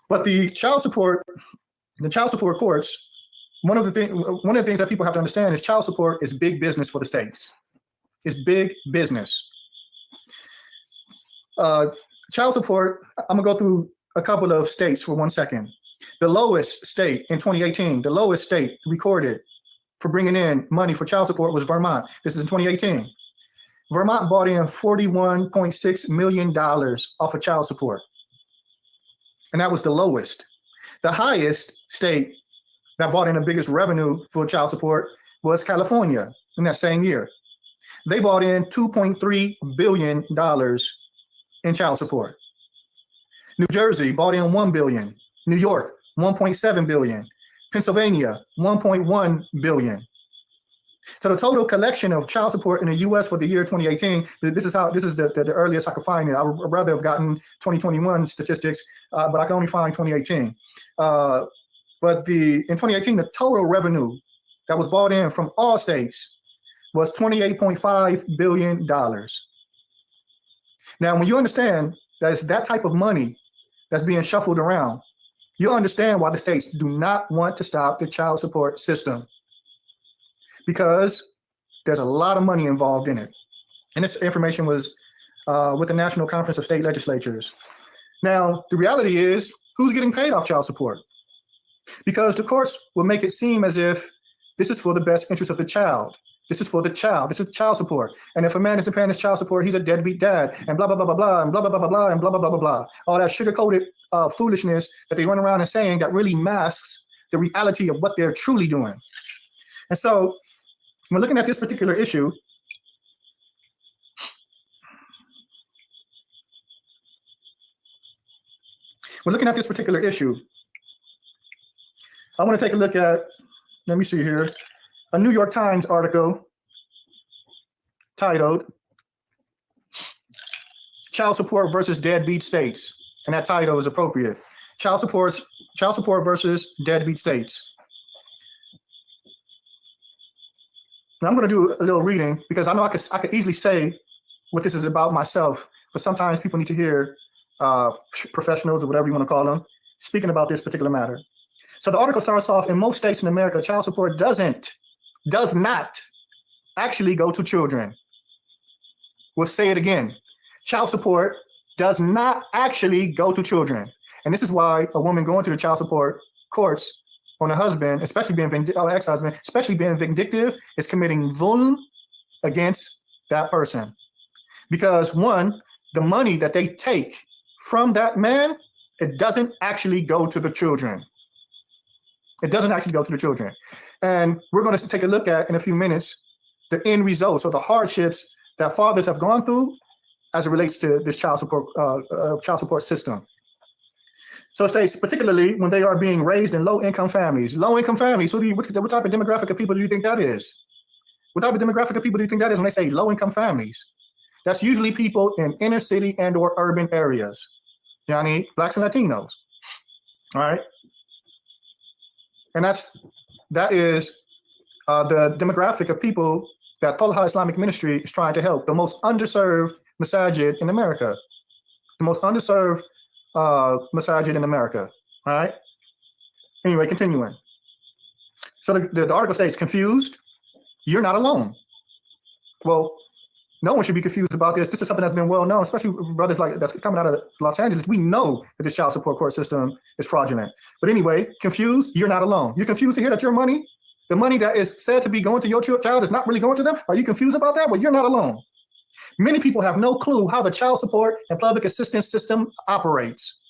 But the child support courts, one of the things that people have to understand is child support is big business for the states. It's big business. Child support, I'm gonna go through a couple of states for 1 second. The lowest state in 2018, the lowest state recorded for bringing in money for child support was Vermont. This is in 2018. Vermont bought in $41.6 million off of child support. And that was the lowest. The highest state that brought in the biggest revenue for child support was California in that same year. They bought in $2.3 billion in child support. New Jersey bought in $1 billion. New York, $1.7 billion. Pennsylvania, $1.1 billion. So the total collection of child support in the U.S. for the year 2018, this is the earliest I could find it. I would rather have gotten 2021 statistics, but I can only find 2018. But in 2018, the total revenue that was brought in from all states was $28.5 billion. Now, when you understand that it's that type of money that's being shuffled around, you understand why the states do not want to stop the child support system, because there's a lot of money involved in it. And this information was with the National Conference of State Legislatures. Now, the reality is, who's getting paid off child support? Because the courts will make it seem as if this is for the best interest of the child. This is for the child. This is child support. And if a man isn't paying his child support, he's a deadbeat dad, and blah, blah, blah, blah, blah, and blah, blah, blah, blah, blah, and blah, blah, blah, blah, blah. All that sugar-coated foolishness that they run around and saying that really masks the reality of what they're truly doing. And so when looking at this particular issue, I want to take a look at, let me see here, a New York Times article titled "Child Support versus Deadbeat States," and that title is appropriate. Child support versus deadbeat states. Now I'm going to do a little reading because I know I could easily say what this is about myself, but sometimes people need to hear professionals or whatever you want to call them speaking about this particular matter. So the article starts off, in most states in America, child support does not actually go to children. We'll say it again. Child support does not actually go to children. And this is why a woman going to the child support courts on a husband, especially being ex-husband, especially being vindictive, is committing zulm against that person. Because one, the money that they take from that man, it doesn't actually go to the children. It doesn't actually go to the children. And we're going to take a look at, in a few minutes, the end results or the hardships that fathers have gone through as it relates to this child support system. So it states, particularly when they are being raised in low-income families. Low-income families, what type of demographic of people do you think that is? What type of demographic of people do you think that is when they say low-income families? That's usually people in inner city and or urban areas. Yani Blacks and Latinos, all right? And that is the demographic of people that Talha Islamic Ministry is trying to help, the most underserved masajid in America, the most underserved masajid in America, all right? Anyway, continuing. So the article states, confused? You're not alone. Well, no one should be confused about this. This is something that's been well known, especially brothers like that's coming out of Los Angeles. We know that this child support court system is fraudulent. But anyway, confused? You're not alone. You're confused to hear that your money, the money that is said to be going to your child is not really going to them? Are you confused about that? Well, you're not alone. Many people have no clue how the child support and public assistance system operates.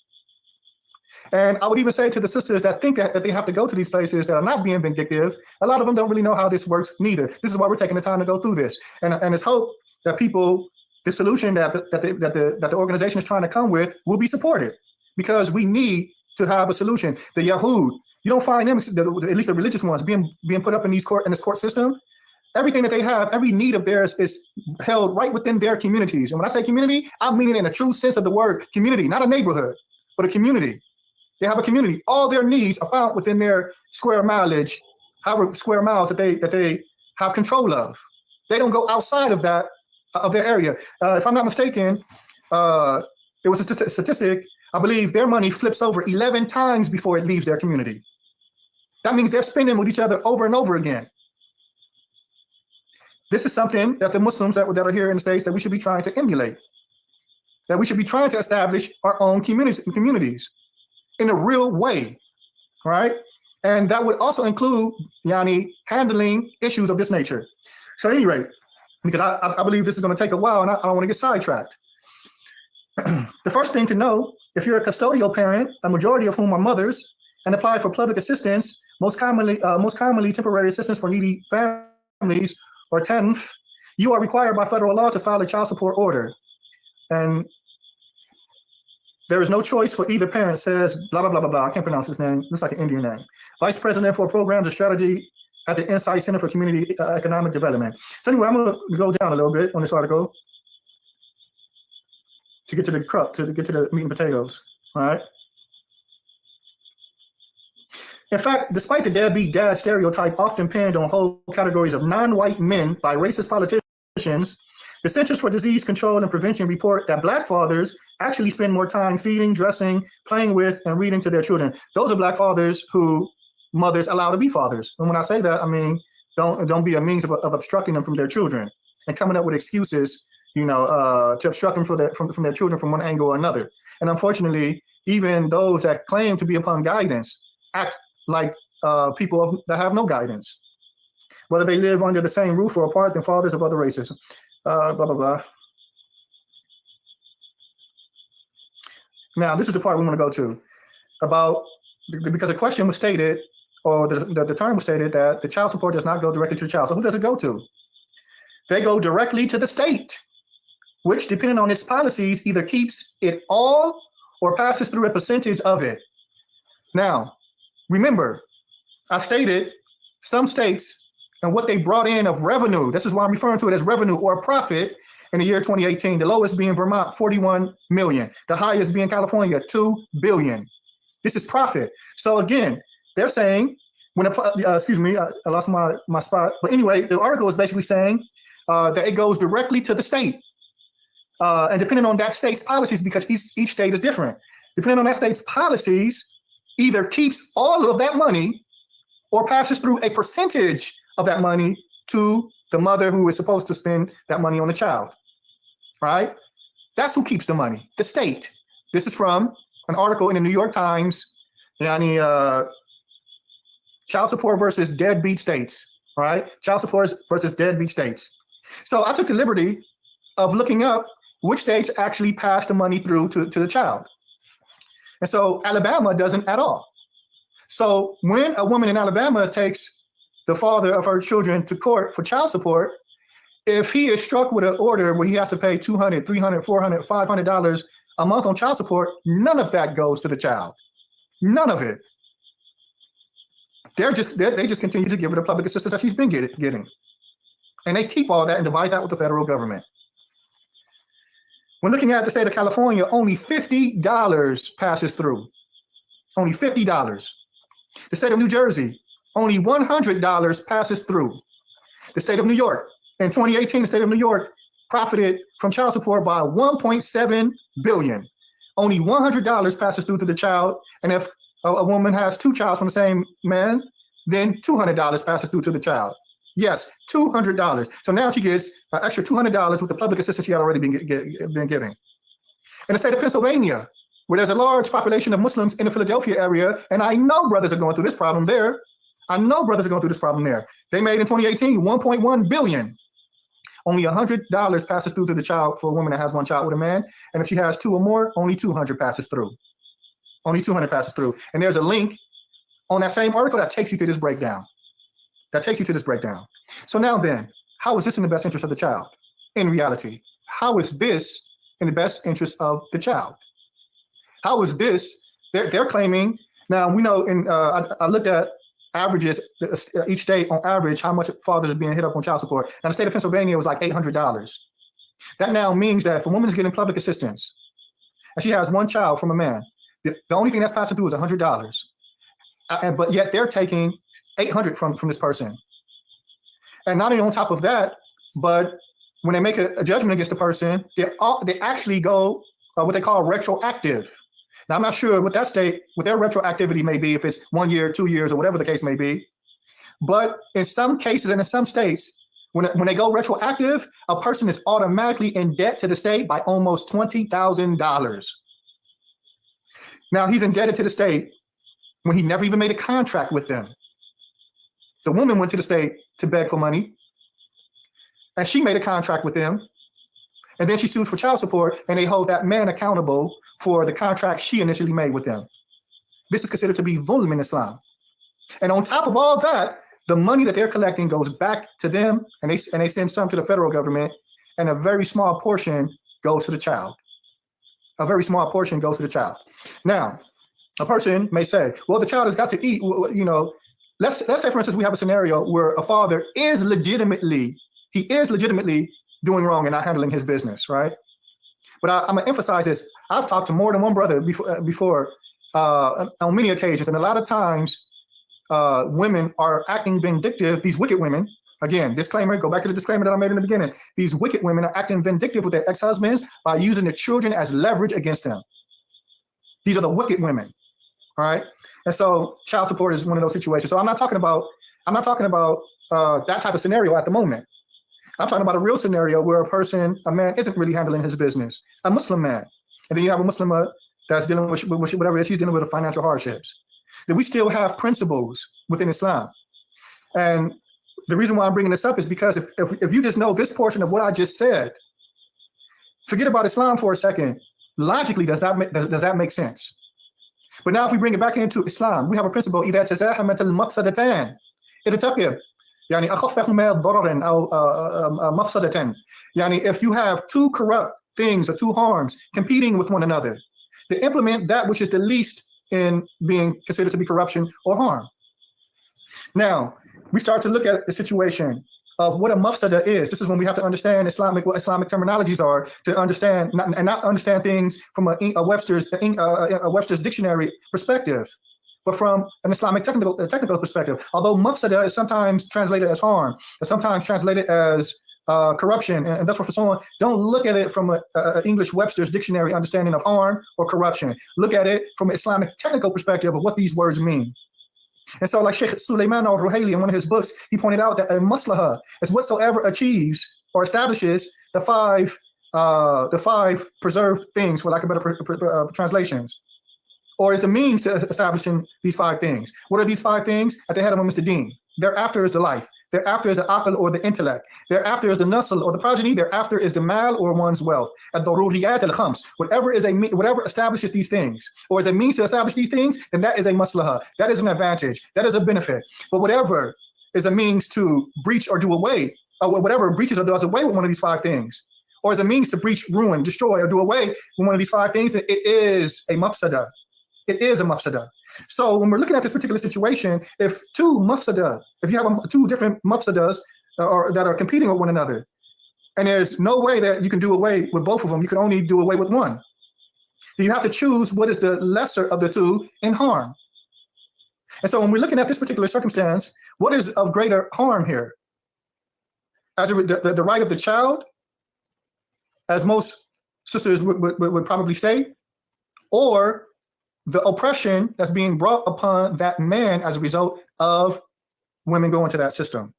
And I would even say to the sisters that think that they have to go to these places that are not being vindictive, a lot of them don't really know how this works neither. This is why we're taking the time to go through this. And it's hope that people, the solution that the organization is trying to come with will be supported, because we need to have a solution. The Yahud, you don't find them, at least the religious ones, being put up in this court system. Everything that they have, every need of theirs is held right within their communities. And when I say community, I'm meaning in a true sense of the word community, not a neighborhood, but a community. They have a community. All their needs are found within their square mileage, however square miles that they have control of. They don't go outside of that, of their area. If I'm not mistaken, there was a statistic I believe their money flips over 11 times before it leaves their community. That means they're spending with each other over and over again. This is something that the Muslims that are here in the States that we should be trying to emulate, that we should be trying to establish our own communities in a real way, right? And that would also include, handling issues of this nature. So at any rate, because I believe this is going to take a while and I don't want to get sidetracked. The first thing to know, if you're a custodial parent, a majority of whom are mothers, and apply for public assistance, most commonly temporary assistance for needy families, or TANF, you are required by federal law to file a child support order. And there is no choice for either parent, says blah, blah, blah, blah, blah. I can't pronounce his name. Looks like an Indian name. Vice President for Programs and Strategy at the Insight Center for Community Economic Development. So anyway, I'm going to go down a little bit on this article to get to the crux, to get to the meat and potatoes, all right? In fact, despite the deadbeat dad stereotype often pinned on whole categories of non-white men by racist politicians, the Centers for Disease Control and Prevention report that Black fathers actually spend more time feeding, dressing, playing with, and reading to their children. Those are Black fathers who mothers allow to be fathers. And when I say that, I mean, don't be a means of obstructing them from their children and coming up with excuses, to obstruct them from their children from one angle or another. And unfortunately, even those that claim to be upon guidance act like people that have no guidance, whether they live under the same roof or apart than fathers of other races. Blah, blah, blah. Now, this is the part we want to go to about, because the question was stated, or the term was stated that the child support does not go directly to the child. So who does it go to? They go directly to the state, which, depending on its policies, either keeps it all or passes through a percentage of it. Now, remember, I stated some states and what they brought in of revenue. This is why I'm referring to it as revenue or profit in the year 2018. The lowest being Vermont, 41 million. The highest being California, 2 billion. This is profit. So again, they're saying, excuse me, I lost my spot. But anyway, the article is basically saying that it goes directly to the state. And depending on that state's policies, because each state is different, depending on that state's policies, either keeps all of that money or passes through a percentage of that money to the mother who is supposed to spend that money on the child, right? That's who keeps the money, the state. This is from an article in the New York Times, child support versus deadbeat states, right? Child support versus deadbeat states. So I took the liberty of looking up which states actually pass the money through to the child. And so Alabama doesn't at all. So when a woman in Alabama takes the father of her children to court for child support, if he is struck with an order where he has to pay $200, $300, $400, $500 a month on child support, none of that goes to the child. None of it. They just continue to give her the public assistance that she's been getting. And they keep all that and divide that with the federal government. When looking at the state of California, only $50 passes through. Only $50. The state of New Jersey, only $100 passes through. The state of New York, in 2018, the state of New York profited from child support by $1.7 billion. Only $100 passes through to the child. And if a woman has two children from the same man, then $200 passes through to the child. Yes, $200. So now she gets an extra $200 with the public assistance she had already been giving. In the state of Pennsylvania, where there's a large population of Muslims in the Philadelphia area, and I know brothers are going through this problem there. They made in 2018 $1.1 billion. Only $100 passes through to the child for a woman that has one child with a man. And if she has two or more, only $200 passes through. Only $200 passes through. And there's a link on that same article that takes you to this breakdown. So now then, how is this in the best interest of the child? In reality, how is this in the best interest of the child? How is this? They're claiming, now we know, I looked at averages, each state on average, how much fathers are being hit up on child support. Now the state of Pennsylvania was like $800. That now means that if a woman is getting public assistance and she has one child from a man, the only thing that's passing through is $100. But yet they're taking $800 from this person. And not only on top of that, but when they make a judgment against the person, they actually go what they call retroactive. Now, I'm not sure what that state, what their retroactivity may be, if it's 1 year, 2 years, or whatever the case may be. But in some cases and in some states, when they go retroactive, a person is automatically in debt to the state by almost $20,000. Now, he's indebted to the state when he never even made a contract with them. The woman went to the state to beg for money, and she made a contract with them, and then she sues for child support, and they hold that man accountable for the contract she initially made with them. This is considered to be dhulm in Islam. And on top of all that, the money that they're collecting goes back to them, and they send some to the federal government, and a very small portion goes to the child. A very small portion goes to the child. Now, a person may say, well, the child has got to eat. You know, let's say, for instance, we have a scenario where a father is legitimately doing wrong and not handling his business, right? But I'm gonna emphasize this. I've talked to more than one brother before on many occasions, and a lot of times women are acting vindictive. These wicked women, again, disclaimer, go back to the disclaimer that I made in the beginning. These wicked women are acting vindictive with their ex-husbands by using the children as leverage against them. These are the wicked women, all right? And so child support is one of those situations. So I'm not talking about that type of scenario at the moment. I'm talking about a real scenario where a man isn't really handling his business, a Muslim man. And then you have a Muslimah that's dealing with whatever it is, she's dealing with financial hardships. That we still have principles within Islam. And the reason why I'm bringing this up is because if you just know this portion of what I just said, forget about Islam for a second. Logically, does that make sense? But now if we bring it back into Islam, we have a principle, إذا تزاحمت المفسدتان ارتقب. يعني أخفهما ضررا أو مفسدة. يعني if you have two corrupt things or two harms competing with one another, to implement that which is the least in being considered to be corruption or harm. Now, we start to look at the situation of what a mafsada is. This is when we have to understand what Islamic terminologies are, to understand not understand things from a Webster's dictionary perspective, but from an Islamic technical perspective. Although mafsada is sometimes translated as harm, it's sometimes translated as corruption, and that's what for someone, don't look at it from an English Webster's dictionary understanding of harm or corruption. Look at it from an Islamic technical perspective of what these words mean. And so like Sheikh Sulaiman al-Ruhaili in one of his books, he pointed out that a maslaha is whatsoever achieves or establishes the five preserved things, for lack of better translations, or is the means to establishing these five things. What are these five things? At the head of them is the deen. Thereafter is the life. Thereafter is the aql or the intellect. Thereafter is the nasl or the progeny. Thereafter is the mal or one's wealth. Ad-daruriyat al-khams. Whatever establishes these things, or is a means to establish these things, then that is a maslaha. That is an advantage. That is a benefit. But whatever is a means to breach or do away, whatever breaches or does away with one of these five things, or is a means to breach, ruin, destroy, or do away with one of these five things, then it is a mafsada. It is a mafsada. So when we're looking at this particular situation, if you have two different mafsadas that are competing with one another, and there's no way that you can do away with both of them, you can only do away with one. You have to choose what is the lesser of the two in harm. And so when we're looking at this particular circumstance, what is of greater harm here? As the right of the child, as most sisters would probably state, or the oppression that's being brought upon that man as a result of women going to that system.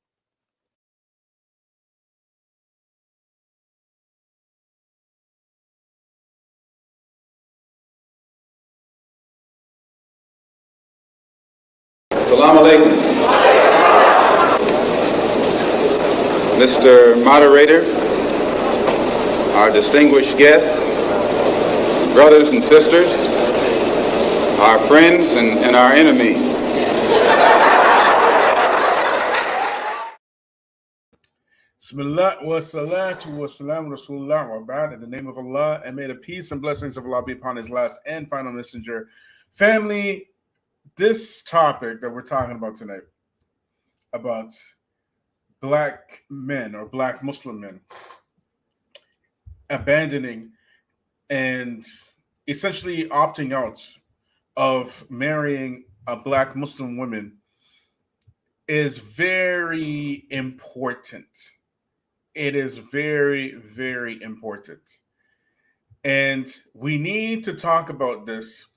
Salaam Alaikum. Mr. Moderator, our distinguished guests, brothers and sisters, our friends and our enemies. Bismillah wa salatu wa salam Rasulullah wa ba'd. In the name of Allah, and may the peace and blessings of Allah be upon his last and final messenger. Family, this topic that we're talking about tonight, about black men or black Muslim men abandoning and essentially opting out of marrying a black Muslim woman, is very important. It is very, very important. And we need to talk about this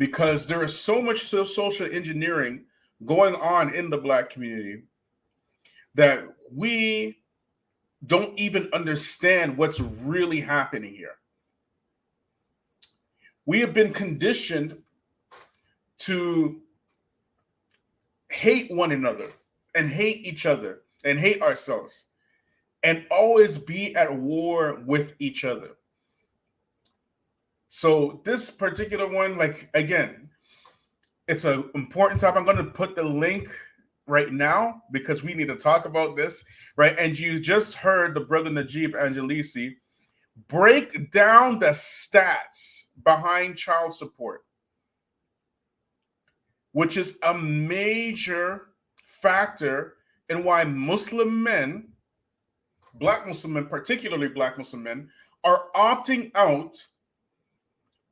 because there is so much social engineering going on in the Black community that we don't even understand what's really happening here. We have been conditioned to hate one another and hate each other and hate ourselves and always be at war with each other. So this particular one, like, again, it's an important topic. I'm going to put the link right now because we need to talk about this, right? And you just heard the brother Najib Angelisi break down the stats behind child support, which is a major factor in why Muslim men, Black Muslim men, particularly Black Muslim men, are opting out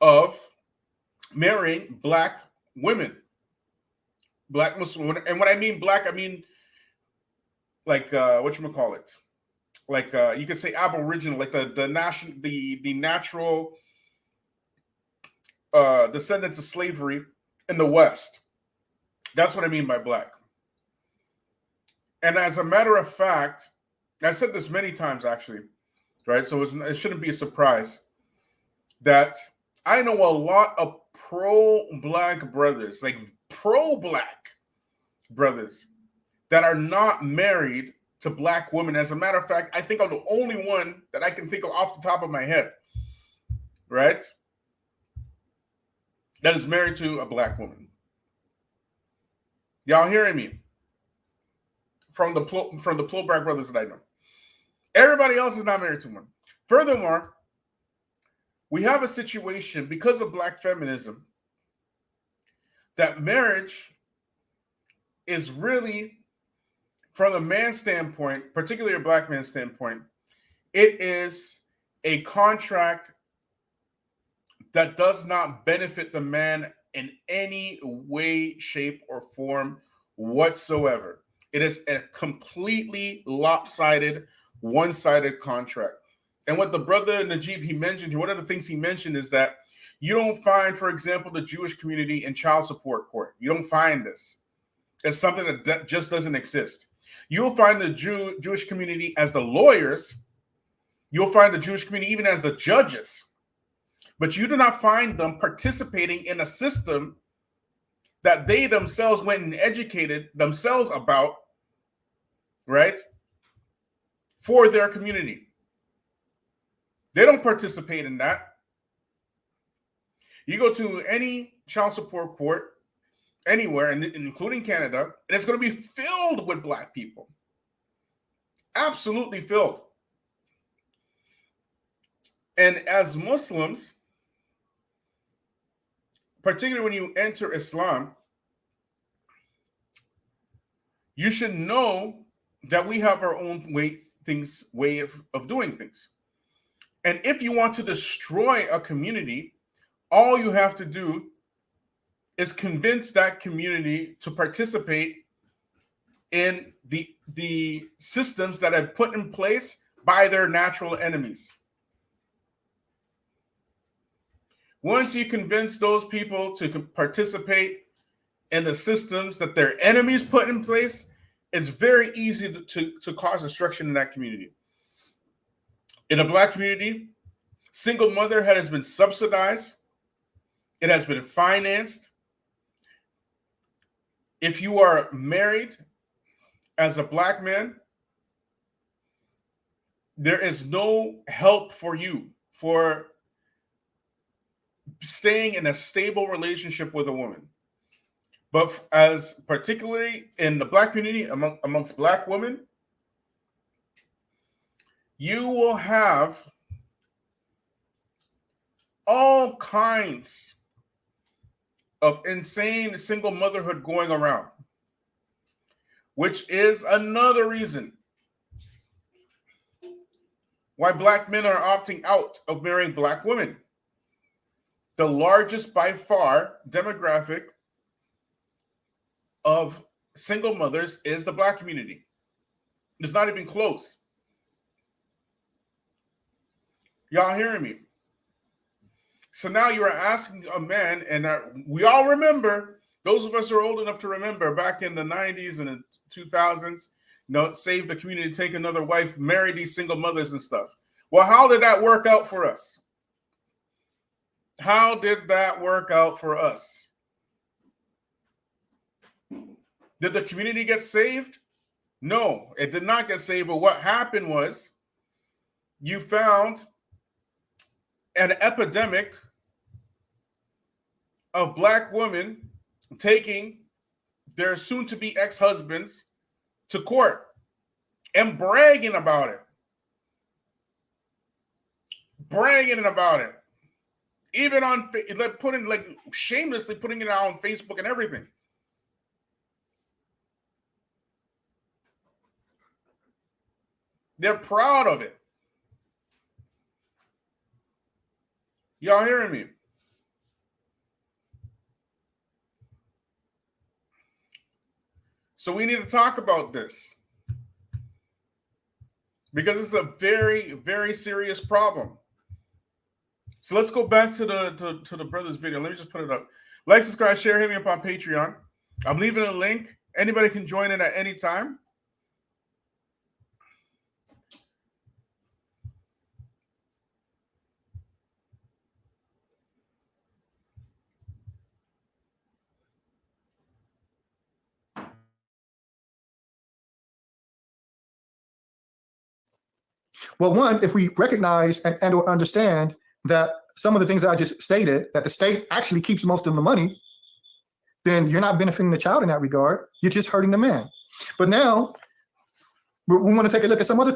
of marrying Black women. Black Muslim, and when I mean Black, I mean like whatchamacallit? Like you could say Aboriginal, like the natural descendants of slavery in the West. That's what I mean by Black. And as a matter of fact, I said this many times actually, right? So it shouldn't be a surprise that I know a lot of pro-Black brothers, like pro-Black brothers that are not married to Black women. As a matter of fact, I think I'm the only one that I can think of off the top of my head, right? That is married to a Black woman. Y'all hearing me? From the pro-Black brothers that I know. Everybody else is not married to one. Furthermore, we have a situation because of Black feminism that marriage is really, from a man's standpoint, particularly a Black man's standpoint, it is a contract that does not benefit the man in any way, shape, or form whatsoever. It is a completely lopsided, one-sided contract. And what the brother Najib, he mentioned, one of the things he mentioned is that you don't find, for example, the Jewish community in child support court. You don't find this. It's something that just doesn't exist. You'll find the Jewish community as the lawyers. You'll find the Jewish community even as the judges. But you do not find them participating in a system that they themselves went and educated themselves about, right, for their community. They don't participate in that. You go to any child support court anywhere, including Canada, and it's going to be filled with Black people. Absolutely filled. And as Muslims, particularly when you enter Islam, you should know that we have our own way of doing things. And if you want to destroy a community, all you have to do is convince that community to participate in the systems that have put in place by their natural enemies. Once you convince those people to participate in the systems that their enemies put in place, it's very easy to cause destruction in that community. In a Black community, single mother has been subsidized. It has been financed. If you are married as a Black man, there is no help for you for staying in a stable relationship with a woman. But as particularly in the Black community, amongst Black women, you will have all kinds of insane single motherhood going around, which is another reason why Black men are opting out of marrying Black women. The largest by far demographic of single mothers is the Black community. It's not even close. Y'all hearing me? So now you are asking a man, and we all remember, those of us who are old enough to remember, back in the 90s and the 2000s, save the community, take another wife, marry these single mothers and stuff. Well, how did that work out for us? How did that work out for us? Did the community get saved? No, it did not get saved. But what happened was you found an epidemic of black women taking their soon-to-be ex-husbands to court and bragging about it. Bragging about it. Even on shamelessly putting it out on Facebook and everything. They're proud of it. Y'all hearing me? So we need to talk about this because it's a very, very serious problem. So let's go back to the brother's video. Let me just put it up. Like, subscribe, share, hit me up on Patreon. I'm leaving a link. Anybody can join it at any time. Well, one, if we recognize and or understand that some of the things that I just stated, that the state actually keeps most of the money, then you're not benefiting the child in that regard. You're just hurting the man. But now we want to take a look at some other.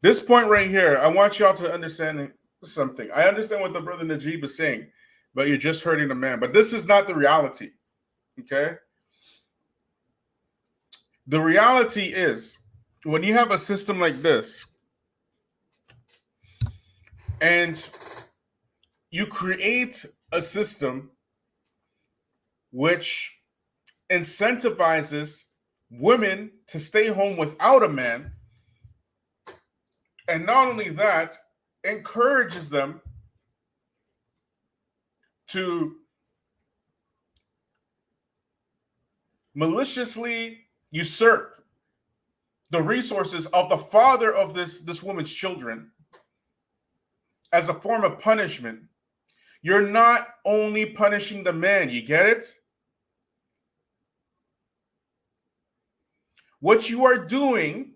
This point right here, I want y'all to understand something. I understand what the brother Najib is saying, but you're just hurting the man. But this is not the reality, okay? The reality is when you have a system like this and you create a system which incentivizes women to stay home without a man, and not only that, encourages them to maliciously usurp the resources of the father of this woman's children as a form of punishment. You're not only punishing the man, you get it? What you are doing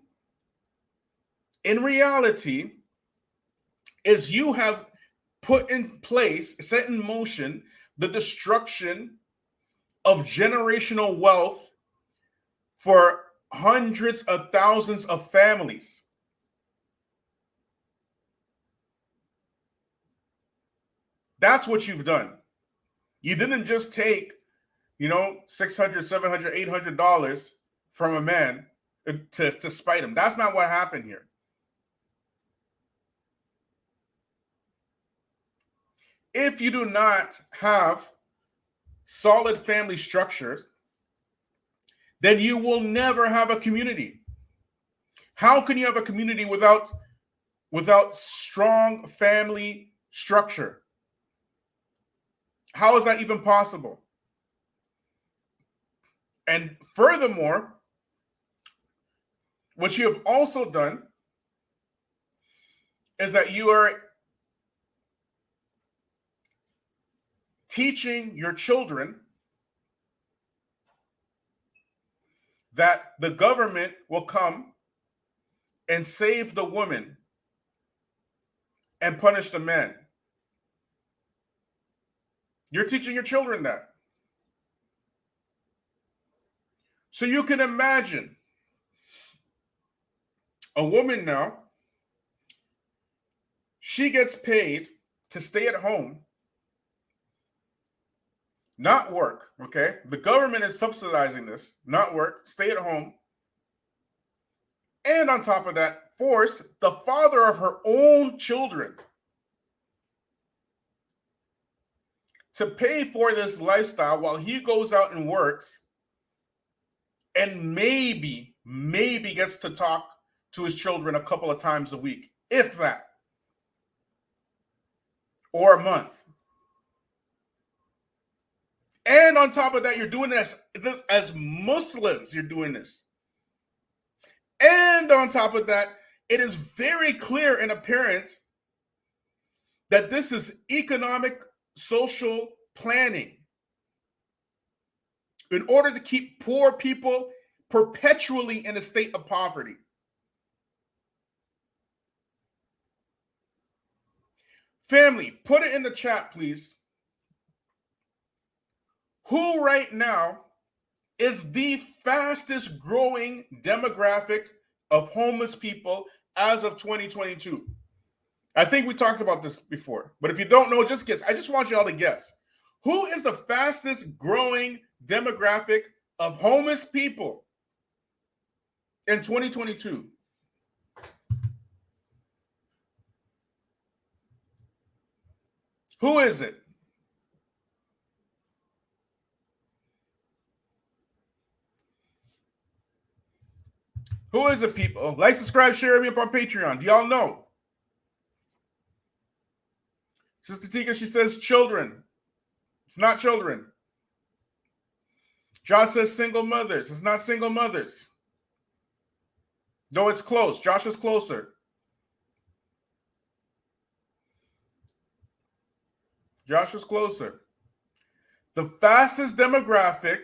in reality is you have put in place, set in motion, the destruction of generational wealth for hundreds of thousands of families. That's what you've done. You didn't just take, $600, $700, $800 from a man to spite him. That's not what happened here. If you do not have solid family structures, then you will never have a community. How can you have a community without strong family structure? How is that even possible? And furthermore, what you have also done is that you are teaching your children that the government will come and save the woman and punish the man. You're teaching your children that. So you can imagine a woman now, she gets paid to stay at home, not work, okay? The government is subsidizing this, not work, stay at home. And on top of that, force the father of her own children to pay for this lifestyle while he goes out and works and maybe gets to talk to his children a couple of times a week, if that, or a month. And on top of that, you're doing this as Muslims, you're doing this. And on top of that, it is very clear and apparent that this is economic, social planning in order to keep poor people perpetually in a state of poverty. Family, put it in the chat, please. Who right now is the fastest growing demographic of homeless people as of 2022? I think we talked about this before, but if you don't know, just guess. I just want you all to guess. Who is the fastest growing demographic of homeless people in 2022? Who is it? Who is it, people? Like, subscribe, share me up on Patreon. Do y'all know? Sister Tika, she says children. It's not children. Josh says single mothers. It's not single mothers. No, it's close. Josh is closer. Josh is closer. The fastest demographic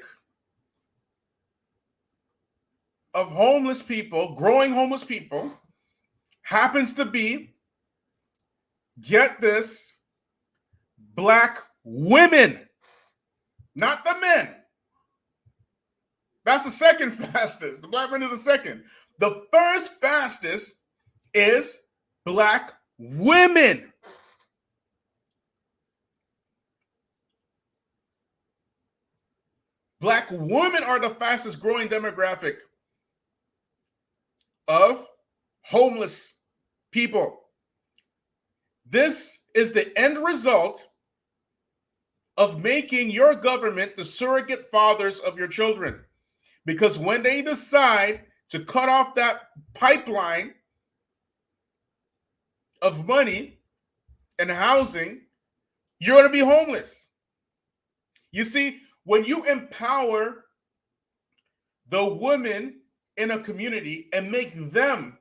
of homeless people, growing homeless people, happens to be, get this, Black women, not the men. That's the second fastest. The Black men is the second. The first fastest is Black women. Black women are the fastest growing demographic of homeless people. This is the end result of making your government the surrogate fathers of your children. Because when they decide to cut off that pipeline of money and housing, you're going to be homeless. You see, when you empower the women in a community and make them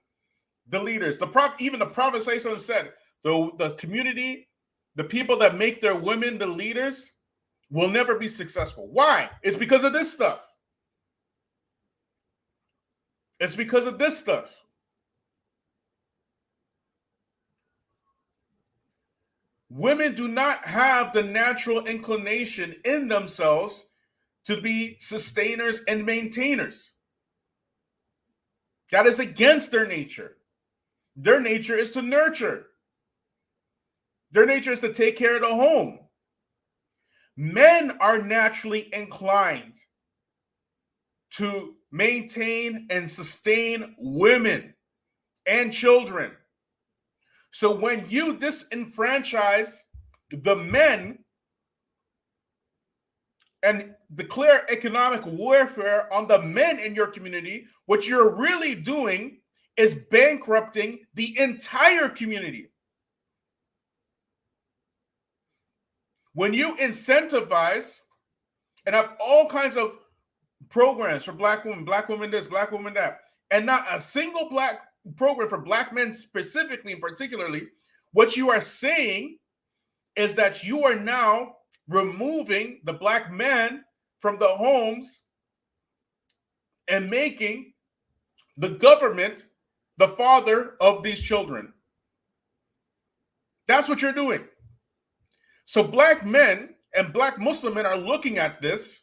the leaders, even the Prophet said, the community, the people that make their women the leaders will never be successful. Why? It's because of this stuff. It's because of this stuff. Women do not have the natural inclination in themselves to be sustainers and maintainers. That is against their nature. Their nature is to nurture. Their nature is to take care of the home. Men are naturally inclined to maintain and sustain women and children. So when you disenfranchise the men and declare economic warfare on the men in your community, what you're really doing is bankrupting the entire community. When you incentivize and have all kinds of programs for Black women this, Black women that, and not a single Black program for Black men specifically and particularly, what you are saying is that you are now removing the Black men from the homes and making the government the father of these children. That's what you're doing. So Black men and Black Muslim men are looking at this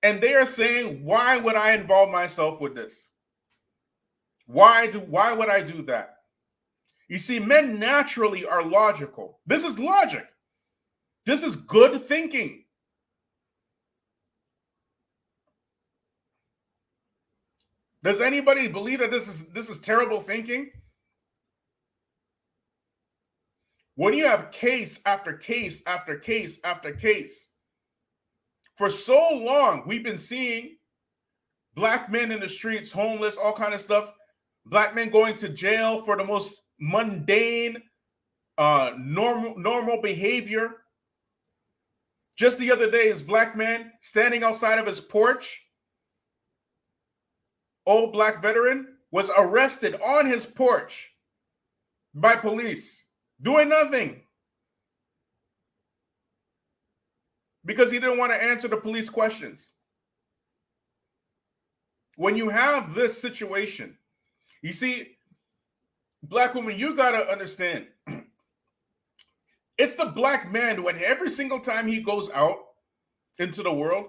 and they are saying, why would I involve myself with this? Why would I do that? You see, men naturally are logical. This is logic. This is good thinking. Does anybody believe that this is terrible thinking? When you have case after case after case after case For so long, we've been seeing black men in the streets, homeless, all kind of stuff. Black men going to jail for the most mundane, normal behavior. Just the other day, this black man standing outside of his porch, old black veteran, was arrested on his porch by police, doing nothing because he didn't want to answer the police questions. When you have this situation, you see, black woman, you got to understand, it's the black man when every single time he goes out into the world,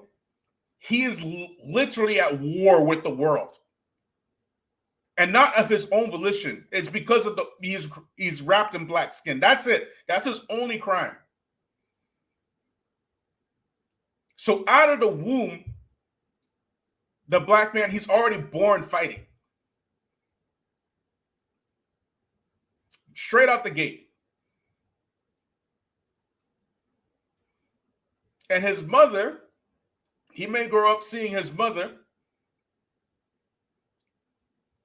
he is literally at war with the world. And not of his own volition. It's because of he's wrapped in black skin. That's it. That's his only crime. So out of the womb, the black man, he's already born fighting. Straight out the gate. And his mother, he may grow up seeing his mother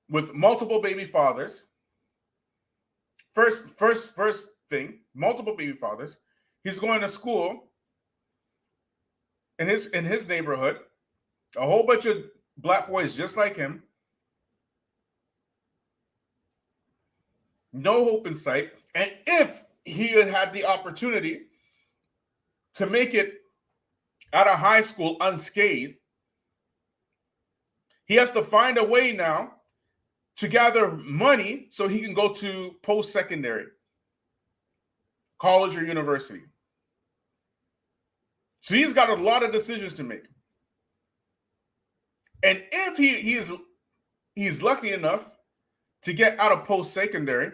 with multiple baby fathers. First thing, multiple baby fathers. He's going to school in his neighborhood, a whole bunch of black boys just like him. No hope in sight. And if he had had the opportunity to make it out of high school unscathed, he has to find a way now to gather money so he can go to post-secondary, college or university. So he's got a lot of decisions to make. And if he's lucky enough to get out of post-secondary,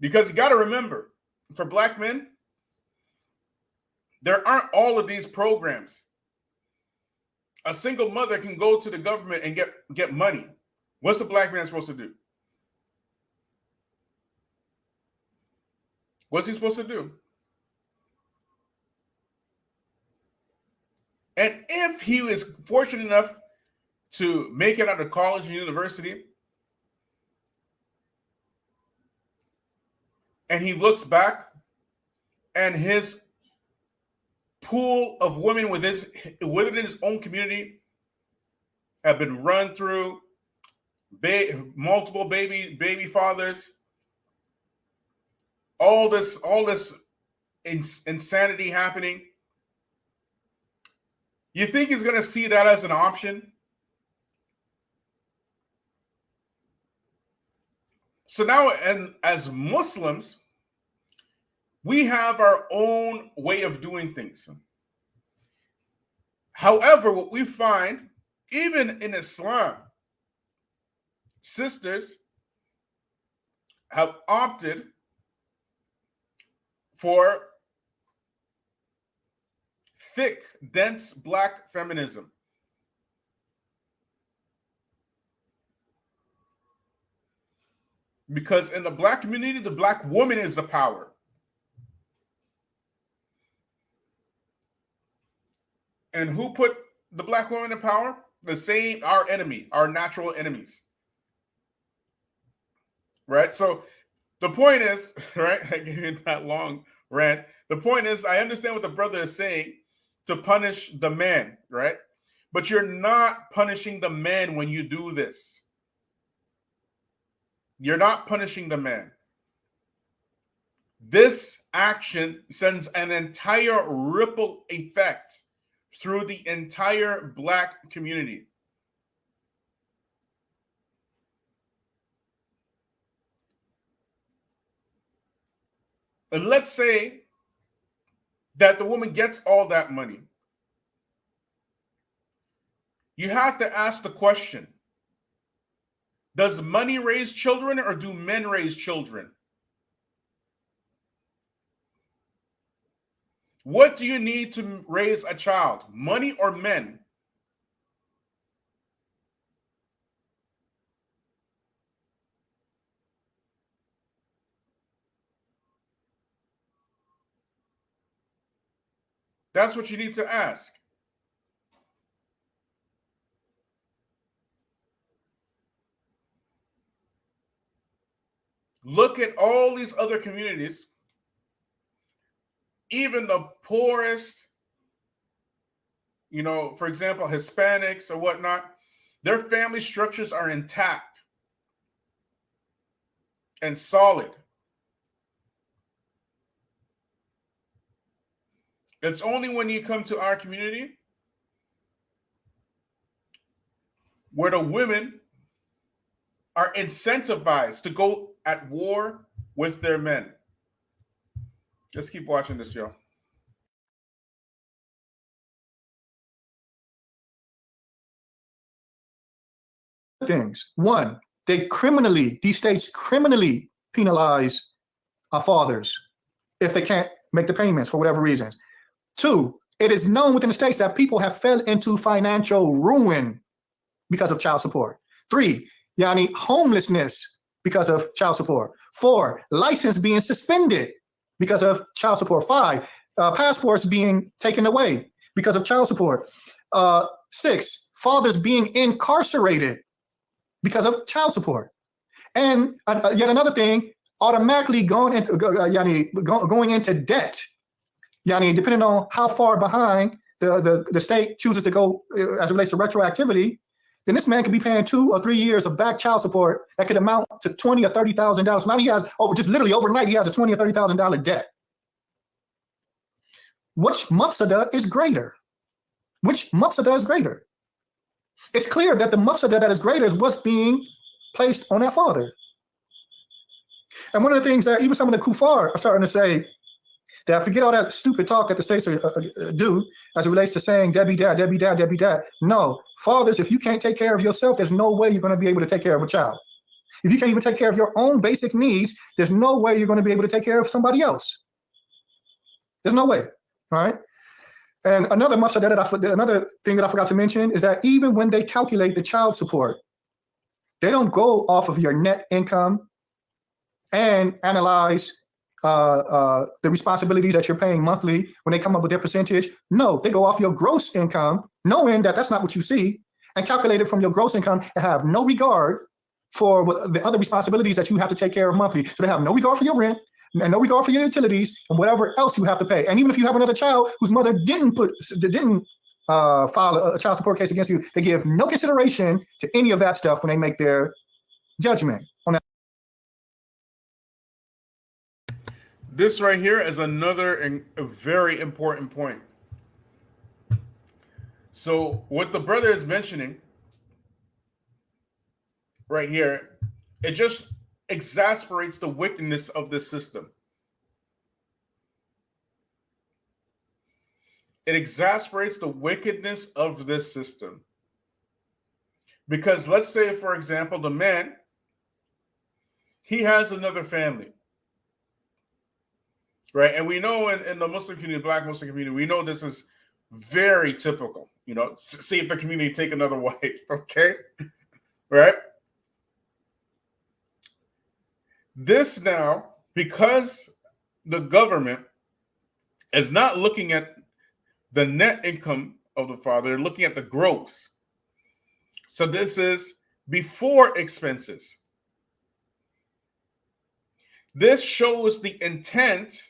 because you got to remember, for black men, there aren't all of these programs. A single mother can go to the government and get money. What's a black man supposed to do? What's he supposed to do? And if he is fortunate enough to make it out of college and university, and he looks back and his pool of women within his own community have been run through, multiple baby fathers, all this insanity happening. You think he's going to see that as an option? So now, and as Muslims, we have our own way of doing things. However, what we find, even in Islam, sisters have opted for thick, dense black feminism. Because in the black community, the black woman is the power. And who put the black woman in power? The same, our enemy, our natural enemies. Right? So the point is, right? I gave you that long rant. The point is, I understand what the brother is saying, to punish the man, right? But you're not punishing the man when you do this. You're not punishing the man. This action sends an entire ripple effect through the entire black community. And let's say that the woman gets all that money. You have to ask the question, does money raise children or do men raise children? What do you need to raise a child? Money or men? That's what you need to ask. Look at all these other communities, even the poorest, for example, Hispanics or whatnot, their family structures are intact and solid. It's only when you come to our community where the women are incentivized to go at war with their men. Just keep watching this, y'all. Things. One, these states criminally penalize our fathers if they can't make the payments for whatever reasons. Two, it is known within the states that people have fell into financial ruin because of child support. Three, homelessness because of child support. Four, license being suspended because of child support. Five, passports being taken away because of child support. Six, fathers being incarcerated because of child support. And yet another thing, automatically going into debt, depending on how far behind the state chooses to go as it relates to retroactivity, then this man could be paying 2 or 3 years of back child support that could amount to $20,000 or $30,000. Now he has, just literally overnight, he has a $20,000 or $30,000 debt. Which mafsada is greater? Which mafsada is greater? It's clear that the mafsada that is greater is what's being placed on that father. And one of the things that even some of the kuffar are starting to say, that forget all that stupid talk that the states do as it relates to saying Debbie dad, Debbie dad, Debbie dad. No, fathers, if you can't take care of yourself, there's no way you're going to be able to take care of a child. If you can't even take care of your own basic needs, there's no way you're going to be able to take care of somebody else. There's no way, all right? And another thing that I forgot to mention is that even when they calculate the child support, they don't go off of your net income and analyze the responsibilities that you're paying monthly when they come up with their percentage. No, they go off your gross income, knowing that that's not what you see, and calculate it from your gross income and have no regard for the other responsibilities that you have to take care of monthly. So they have no regard for your rent and no regard for your utilities and whatever else you have to pay. And even if you have another child whose mother didn't file a child support case against you, they give no consideration to any of that stuff when they make their judgment on that. This right here is another very important point. So what the brother is mentioning right here, it just exasperates the wickedness of this system. It exasperates the wickedness of this system. Because let's say, for example, the man, he has another family. Right. And we know in the Muslim community, Black Muslim community, we know this is very typical. See if the community take another wife. Okay. Right. This now, because the government is not looking at the net income of the father, they're looking at the gross. So this is before expenses. This shows the intent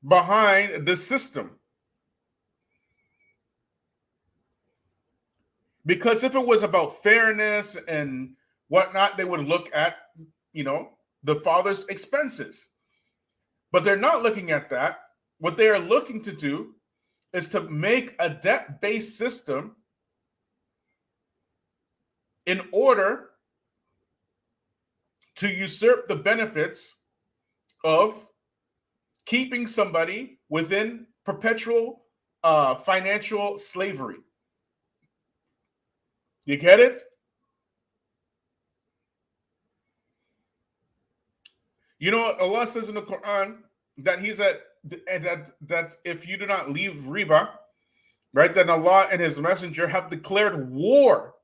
behind the system. Because if it was about fairness and whatnot, they would look at, the father's expenses. But they're not looking at that. What they are looking to do is to make a debt-based system in order to usurp the benefits of keeping somebody within perpetual financial slavery. You get it? Allah says in the Quran that that if you do not leave riba, right, then Allah and His Messenger have declared war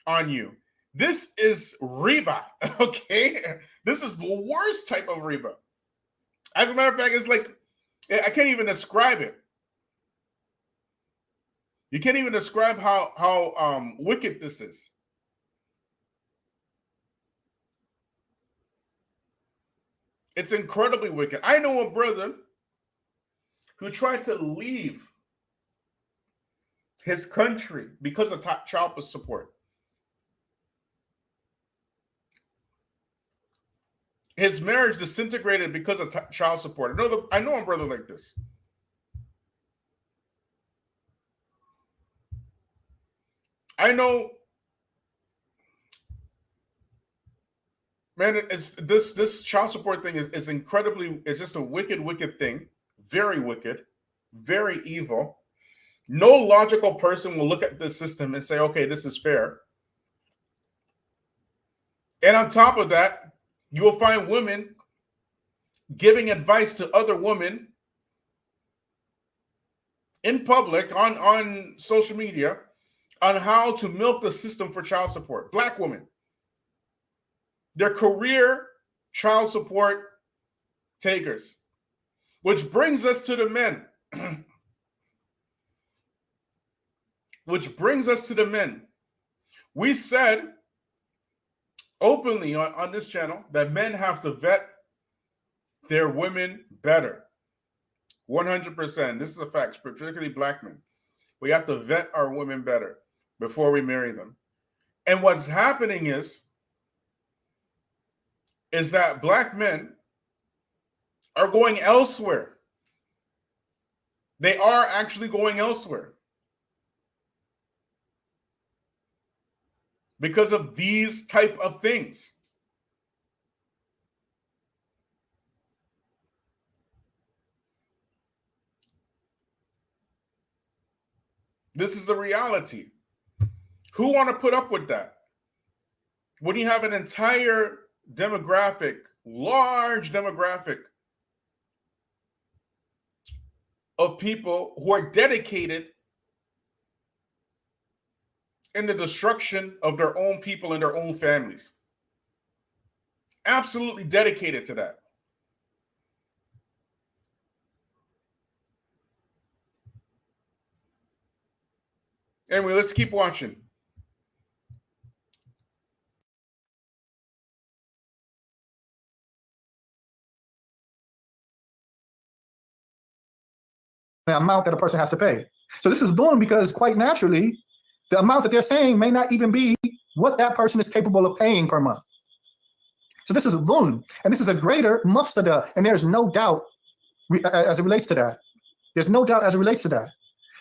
on you. This is riba, okay? This is the worst type of riba. As a matter of fact, it's like I can't even describe it. You can't even describe how wicked this is. It's incredibly wicked. I know a brother who tried to leave his country because of child support. His marriage disintegrated because of child support. I know a brother like this. I know, man, it's this child support thing is incredibly, it's just a wicked thing. Very wicked, very evil. No logical person will look at this system and say, okay, this is fair. And on top of that, you will find women giving advice to other women in public on social media on how to milk the system for child support. Black women. They're career child support takers. Which brings us to the men. We said openly on this channel that men have to vet their women better. 100%. This is a fact, particularly black men. We have to vet our women better before we marry them. And what's happening is that black men are going elsewhere. They are actually going elsewhere because of these type of things. This is the reality. Who want to put up with that? When you have an entire demographic, large demographic of people who are dedicated in the destruction of their own people and their own families. Absolutely dedicated to that. Anyway, let's keep watching. The amount that a person has to pay. So this is done because quite naturally, the amount that they're saying may not even be what that person is capable of paying per month. So this is dhulm, and this is a greater mafsada, and there's no doubt as it relates to that. There's no doubt as it relates to that.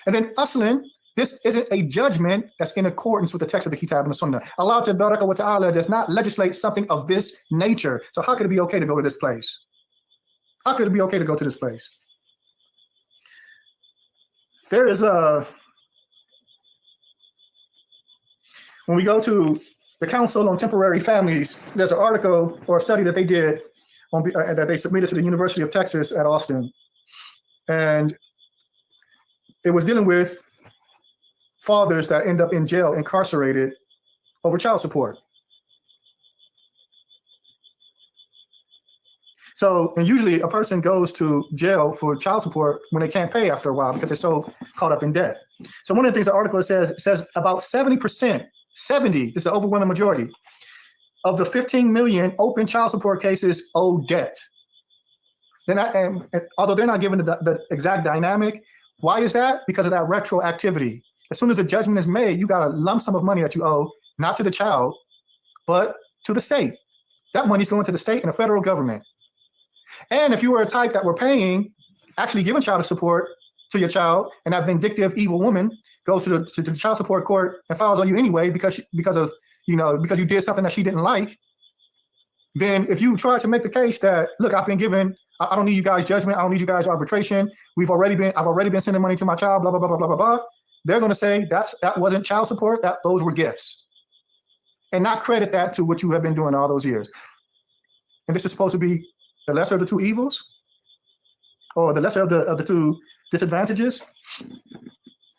And then aslan, this isn't a judgment that's in accordance with the text of the Kitab and the Sunnah. Allah Tabaraka wa Ta'ala does not legislate something of this nature. So how could it be okay to go to this place? How could it be okay to go to this place? There is when we go to the Council on Temporary Families, there's an article or a study that they did that they submitted to the University of Texas at Austin. And it was dealing with fathers that end up in jail, incarcerated over child support. So, and usually a person goes to jail for child support when they can't pay after a while because they're so caught up in debt. So one of the things the article says about 70%, 70, this is the overwhelming majority, of the 15 million open child support cases owe debt. And although they're not given the exact dynamic, why is that? Because of that retroactivity. As soon as a judgment is made, you got a lump sum of money that you owe, not to the child, but to the state. That money's going to the state and the federal government. And if you were a type that were paying, actually giving child support to your child, and that vindictive evil woman goes to the child support court and files on you anyway because you did something that she didn't like, then if you try to make the case that, look, I've been given, I don't need you guys' judgment, I don't need you guys' arbitration, I've already been sending money to my child, blah, blah, blah, blah, blah, blah, blah. They're going to say that wasn't child support, those were gifts. And not credit that to what you have been doing all those years. And this is supposed to be the lesser of the two evils, or the lesser of the two disadvantages.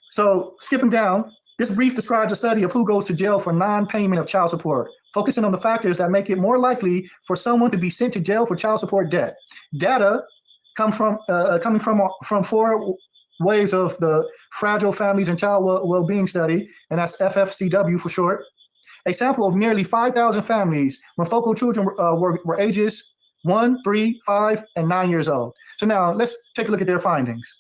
So skipping down, this brief describes a study of who goes to jail for non-payment of child support, focusing on the factors that make it more likely for someone to be sent to jail for child support debt. Data coming from four waves of the Fragile Families and Child Well-Being Study, and that's FFCW for short. A sample of nearly 5,000 families when focal children were ages 1, 3, 5, and 9 years old. So now let's take a look at their findings.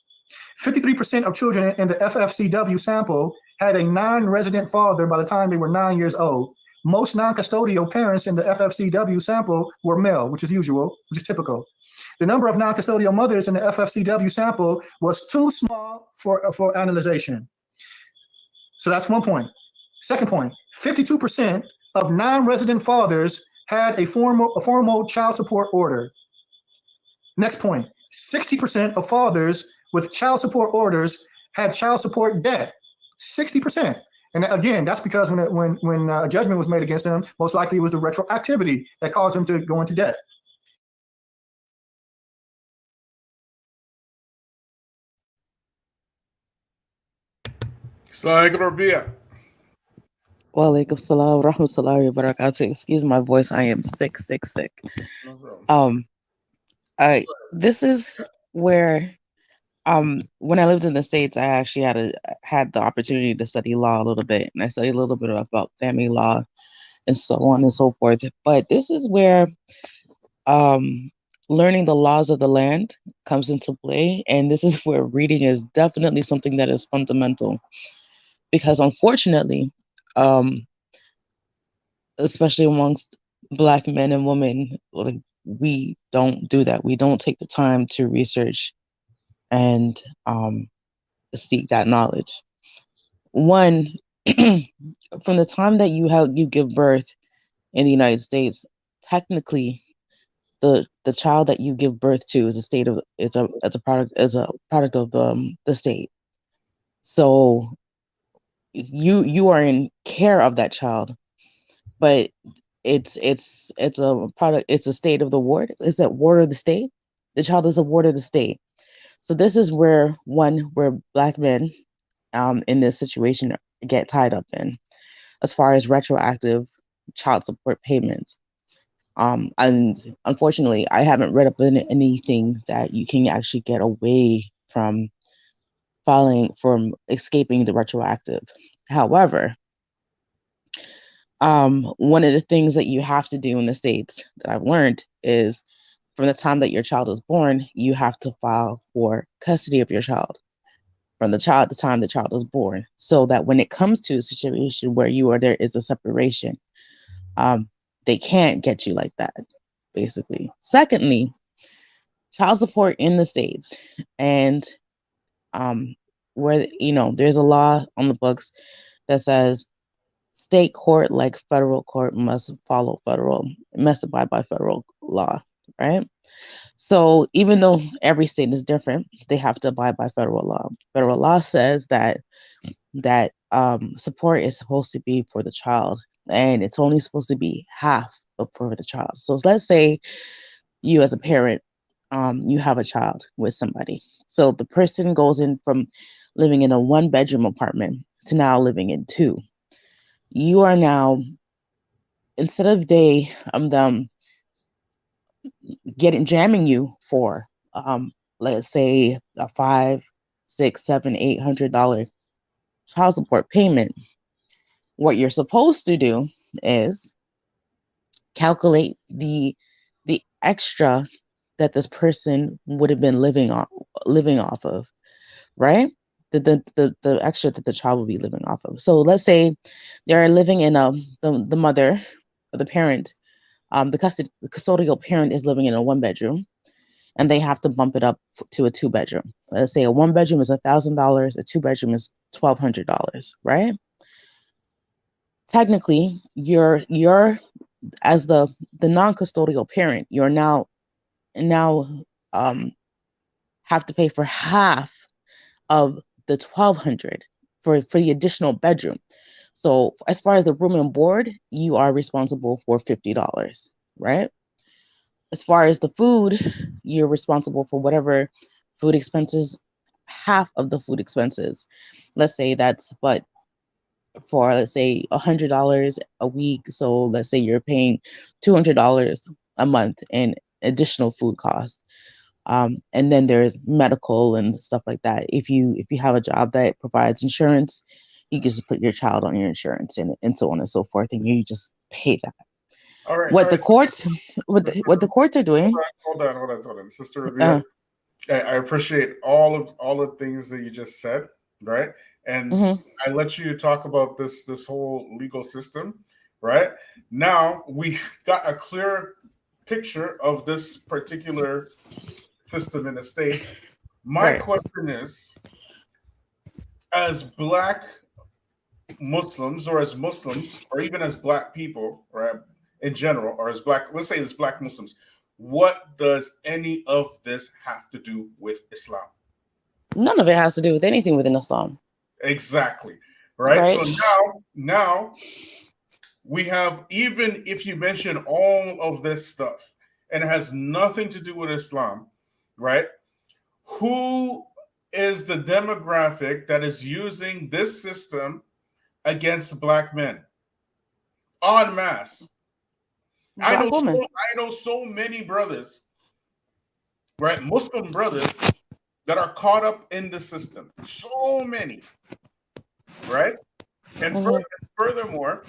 53% of children in the FFCW sample had a non-resident father by the time they were 9 years old. Most non-custodial parents in the FFCW sample were male, which is usual, which is typical. The number of non-custodial mothers in the FFCW sample was too small for analyzation. So that's one point. Second point, 52% of non-resident fathers had a formal child support order. Next point, 60% of fathers with child support orders had child support debt. 60%. And again, that's because when a judgment was made against them, most likely it was the retroactivity that caused them to go into debt. Assalamu alaikum. Wa alaikum salam wa rahmatullahi wa barakatuh. Excuse my voice, I am sick. No problem. This is where when I lived in the States, I actually had the opportunity to study law a little bit, and I studied a little bit about family law and so on and so forth. But this is where learning the laws of the land comes into play, and this is where reading is definitely something that is fundamental, because unfortunately, especially amongst Black men and women, like, we don't do that. We don't take the time to research and seek that knowledge. One, from the time that you give birth in the United States, technically, the child that you give birth to is a product of the state. So you are in care of that child, but it's a product. It's a state of the ward. Is that ward of the state? The child is a ward of the state. So this is where Black men in this situation get tied up in, as far as retroactive child support payments. And unfortunately, I haven't read up in anything that you can actually get away from escaping the retroactive. However, one of the things that you have to do in the States that I've learned is, from the time that your child is born, you have to file for custody of your child from the time the child is born, so that when it comes to a situation where there is a separation, they can't get you like that, basically. Secondly, child support in the States, and where there's a law on the books that says state court, like federal court, must abide by federal law, right? So even though every state is different, they have to abide by federal law. Federal law says that support is supposed to be for the child, and it's only supposed to be half for the child. So let's say you, as a parent, you have a child with somebody. So the person goes in from living in a 1-bedroom apartment to now living in 2. You are now, instead of them jamming you for let's say a $500, $600, $700, $800 child support payment, what you're supposed to do is calculate the extra that this person would have been living off of, right? The extra that the child will be living off of. So let's say they're living in the mother or the parent, the custodial parent is living in a 1-bedroom, and they have to bump it up to a 2-bedroom. Let's say a 1-bedroom is $1,000, a 2-bedroom is $1,200, right? Technically, you're as the non-custodial parent, you're now have to pay for half of the $1,200 for the additional bedroom. So as far as the room and board, you are responsible for $50, right? As far as the food, you're responsible for whatever food expenses, half of the food expenses. Let's say that's for $100 a week. So let's say you're paying $200 a month in additional food costs. And then there's medical and stuff like that. If you have a job that provides insurance, you can just put your child on your insurance and so on and so forth, and you just pay that. All right. What the courts what the courts are doing. Hold on. Sister Rabia, I appreciate all the things that you just said, right? And I let you talk about this whole legal system, right? Now we got a clear picture of this particular system in the States. My question is, as Black Muslims, or as Muslims, or even as Black people, right, in general, or as Black, let's say as Black Muslims, what does any of this have to do with Islam? None of it has to do with anything within Islam. Exactly. Right? So now we have, even if you mention all of this stuff and it has nothing to do with Islam, right? Who is the demographic that is using this system against Black men en masse? I know so many brothers, right? Muslim brothers that are caught up in the system. So many, right? And furthermore,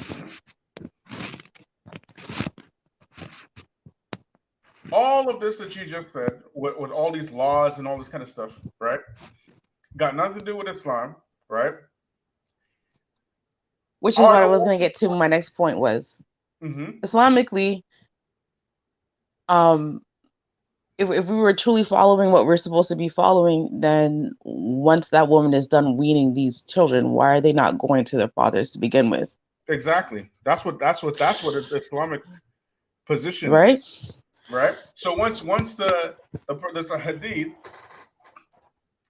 all of this that you just said, with all these laws and all this kind of stuff, right? Got nothing to do with Islam, right? Which is what I was going to get to. My next point was Islamically, if we were truly following what we're supposed to be following, then once that woman is done weaning these children, why are they not going to their fathers to begin with? Exactly. That's what the Islamic position right? is. Right. So once there's a hadith,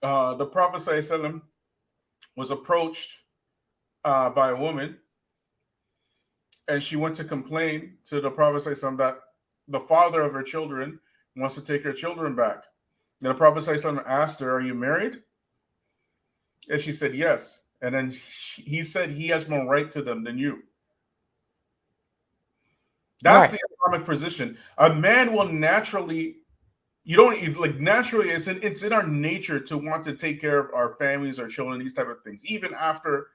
the Prophet ﷺ was approached by a woman, and she went to complain to the Prophet ﷺ that the father of her children wants to take her children back. And the Prophet ﷺ asked her, "Are you married?" And she said, "Yes." And then he said, "He has more right to them than you." That's the Islamic position. A man will naturally, naturally, it's in our nature to want to take care of our families, our children, these type of things, even after,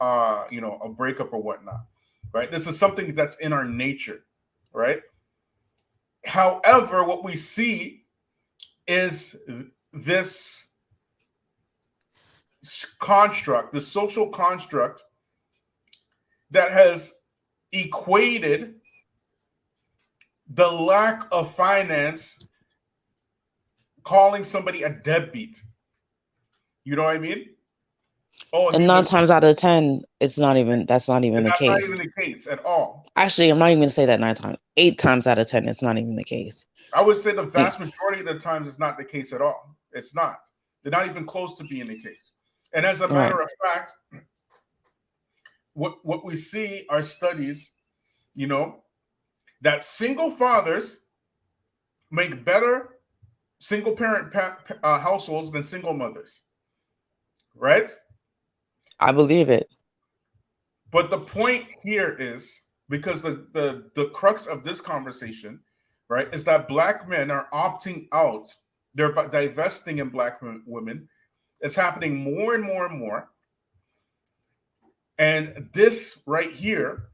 a breakup or whatnot, right? This is something that's in our nature, right? However, what we see is this construct, the social construct that has equated the lack of finance calling somebody a deadbeat. You know what I mean? Oh, and 9 times out of 10, that's not even the case. That's not even the case at all. Actually, I'm not even going to say that 9 times. 8 times out of 10, it's not even the case. I would say the vast majority of the times it's not the case at all. It's not. They're not even close to being the case. And as a matter of fact, what we see are studies, that single fathers make better single parent households than single mothers, right? I believe it. But the point here is, because the crux of this conversation, right, is that Black men are opting out. They're divesting in Black women. It's happening more and more and more. And this right here,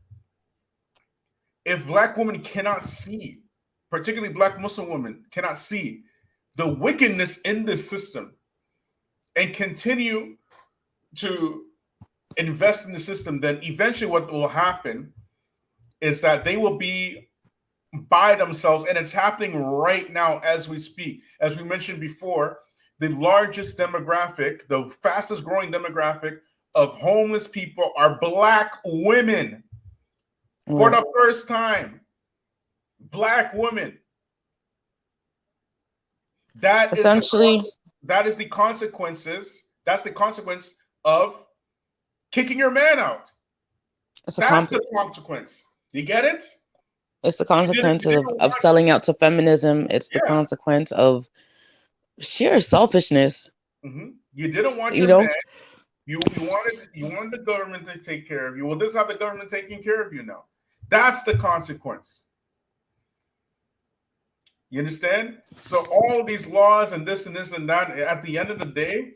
if Black women cannot see, particularly Black Muslim women cannot see the wickedness in this system and continue to invest in the system, then eventually what will happen is that they will be by themselves. And it's happening right now as we speak. As we mentioned before, the largest demographic, the fastest growing demographic of homeless people are Black women. For the first time, Black women. That is the consequences. That's the consequence of kicking your man out. That's the consequence. You get it? It's the consequence of selling out to feminism. It's the consequence of sheer selfishness. Mm-hmm. You didn't want your man. You wanted the government to take care of you. Well, this is how the government taking care of you now. That's the consequence. You understand? So all these laws and this and this and that, at the end of the day,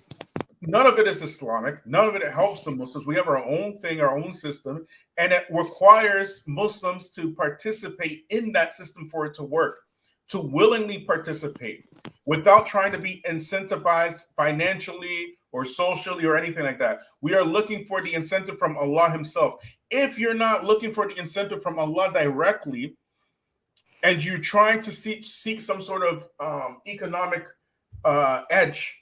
none of it is Islamic. None of it helps the Muslims. We have our own thing, our own system, and it requires Muslims to participate in that system for it to work, to willingly participate without trying to be incentivized financially or socially or anything like that. We are looking for the incentive from Allah Himself. If you're not looking for the incentive from Allah directly, and you're trying to seek some sort of economic edge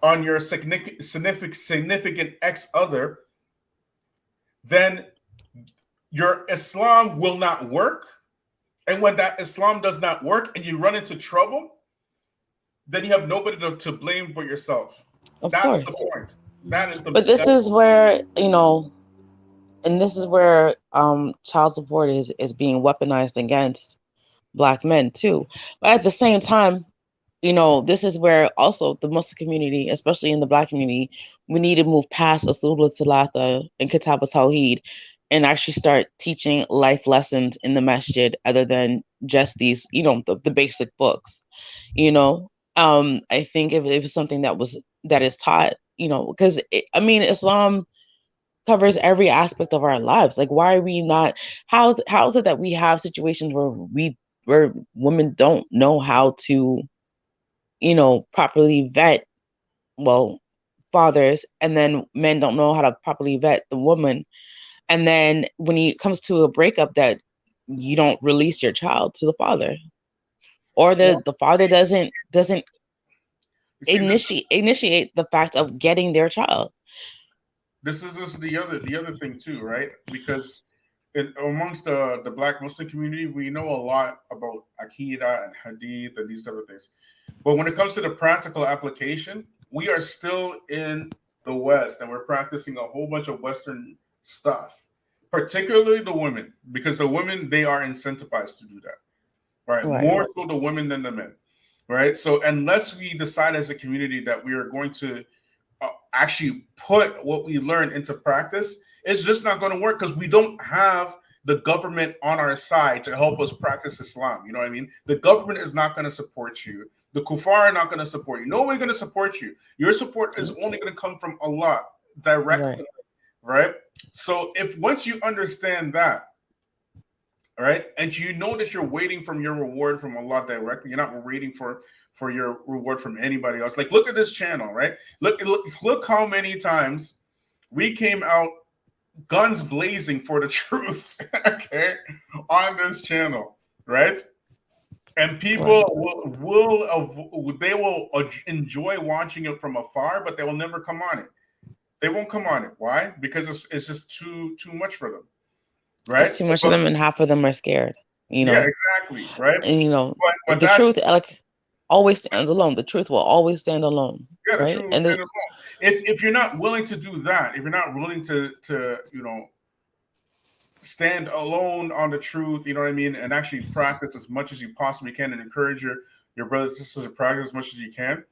on your significant ex-other, then your Islam will not work. And when that Islam does not work and you run into trouble, then you have nobody to blame but yourself. That's the point. That is the. But this is where, and this is where child support is being weaponized against Black men too. But at the same time, this is where also the Muslim community, especially in the Black community, we need to move past Usul al-Thalatha and Kitab al-Tawheed and actually start teaching life lessons in the masjid other than just these, the basic books. I think if it was something that is taught, because Islam covers every aspect of our lives. Like, why are we not? How is it that we have situations where women don't know how to properly vet, fathers, and then men don't know how to properly vet the woman. And then when it comes to a breakup, that you don't release your child to the father, or the father doesn't initiate the fact of getting their child. This is the other thing too, right? Because amongst the Black Muslim community, we know a lot about Aqidah and Hadith and these type of things. But when it comes to the practical application, we are still in the West and we're practicing a whole bunch of Western stuff, particularly the women, because the women, they are incentivized to do that, right? More so the women than the men, right? So unless we decide as a community that we are going to actually put what we learn into practice, it's just not going to work because we don't have the government on our side to help us practice Islam. You know what I mean? The government is not going to support you. The kuffar are not going to support you. Nobody's going to support you. Your support is only going to come from Allah directly, right? So if once you understand that, right, and you know that you're waiting from your reward from Allah directly, you're not waiting for your reward from anybody else. Like, look at this channel, right? Look how many times we came out guns blazing for the truth, okay, on this channel, right? And people will enjoy watching it from afar, but they will never come on it. They won't come on it. Why? Because it's just too much for them, right? It's too much for them, and half of them are scared. Yeah, exactly, right? And but the truth, always stands alone. The truth will always stand alone. Yeah, right? And if you're not willing to do that, if you're not willing to stand alone on the truth, you know what I mean, and actually practice as much as you possibly can and encourage your brothers and sisters to practice as much as you can,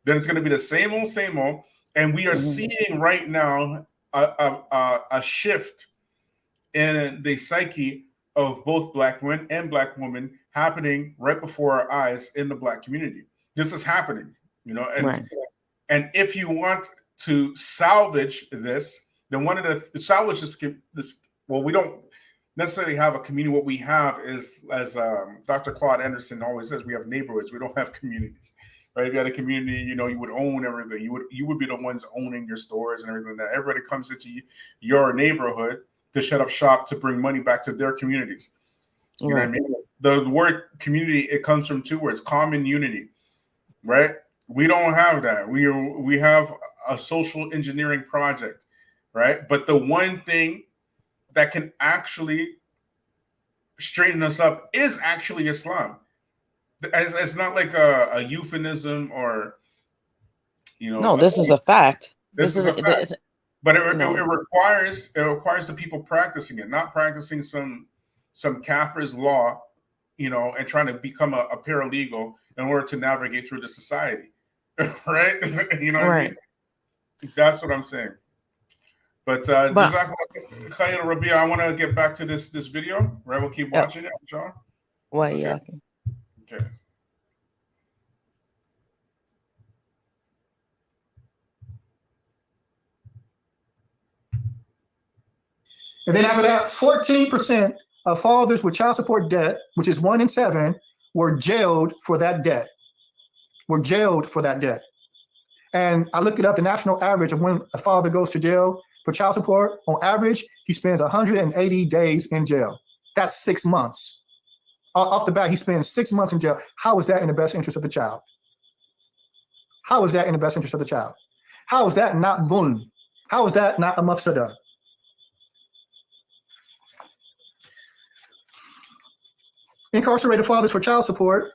then it's going to be the same old. And we are seeing right now a shift in the psyche of both Black men and Black women happening right before our eyes in the Black community. This is happening, and if you want to salvage this, then one of the salvage this. Well, we don't necessarily have a community. What we have is, as Dr. Claude Anderson always says, we have neighborhoods. We don't have communities, right? If you had a community, you would own everything. You would be the ones owning your stores and everything. That everybody comes into your neighborhood to shut up shop to bring money back to their communities. You know what I mean? The word community, it comes from two words: common unity, right? We don't have that. We have a social engineering project, right? But the one thing that can actually straighten us up is actually Islam. It's not like a euphemism or, No, this is a fact. This is a fact. But it requires the people practicing it, not practicing some Kafir's law, and trying to become a paralegal in order to navigate through the society, right? What I mean? That's what I'm saying. But Khair Rabia, I want to get back to this video, right? We'll keep watching it, John. Why? Okay. And then after that, 14% of fathers with child support debt, which is 1 in 7, were jailed for that debt. Were jailed for that debt. And I looked it up, the national average of when a father goes to jail for child support, on average, he spends 180 days in jail. That's 6 months. Off the bat, he spends 6 months in jail. How is that in the best interest of the child? How is that in the best interest of the child? How is that not dhulm? How is that not a mafsada? Incarcerated fathers for child support,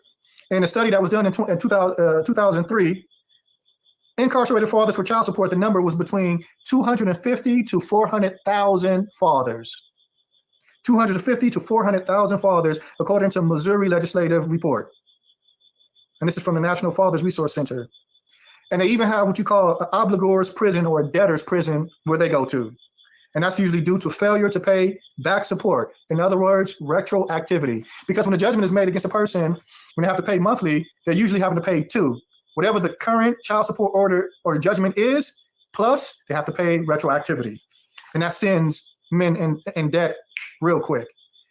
in a study that was done in 2003, incarcerated fathers for child support, the number was between 250 to 400,000 fathers. 250 to 400,000 fathers, according to Missouri Legislative Report. And this is from the National Fathers Resource Center. And they even have what you call an obligor's prison or a debtor's prison where they go to. And that's usually due to failure to pay back support. In other words, retroactivity. Because when a judgment is made against a person, when they have to pay monthly, they're usually having to pay two. Whatever the current child support order or judgment is, plus they have to pay retroactivity. And that sends men in debt real quick.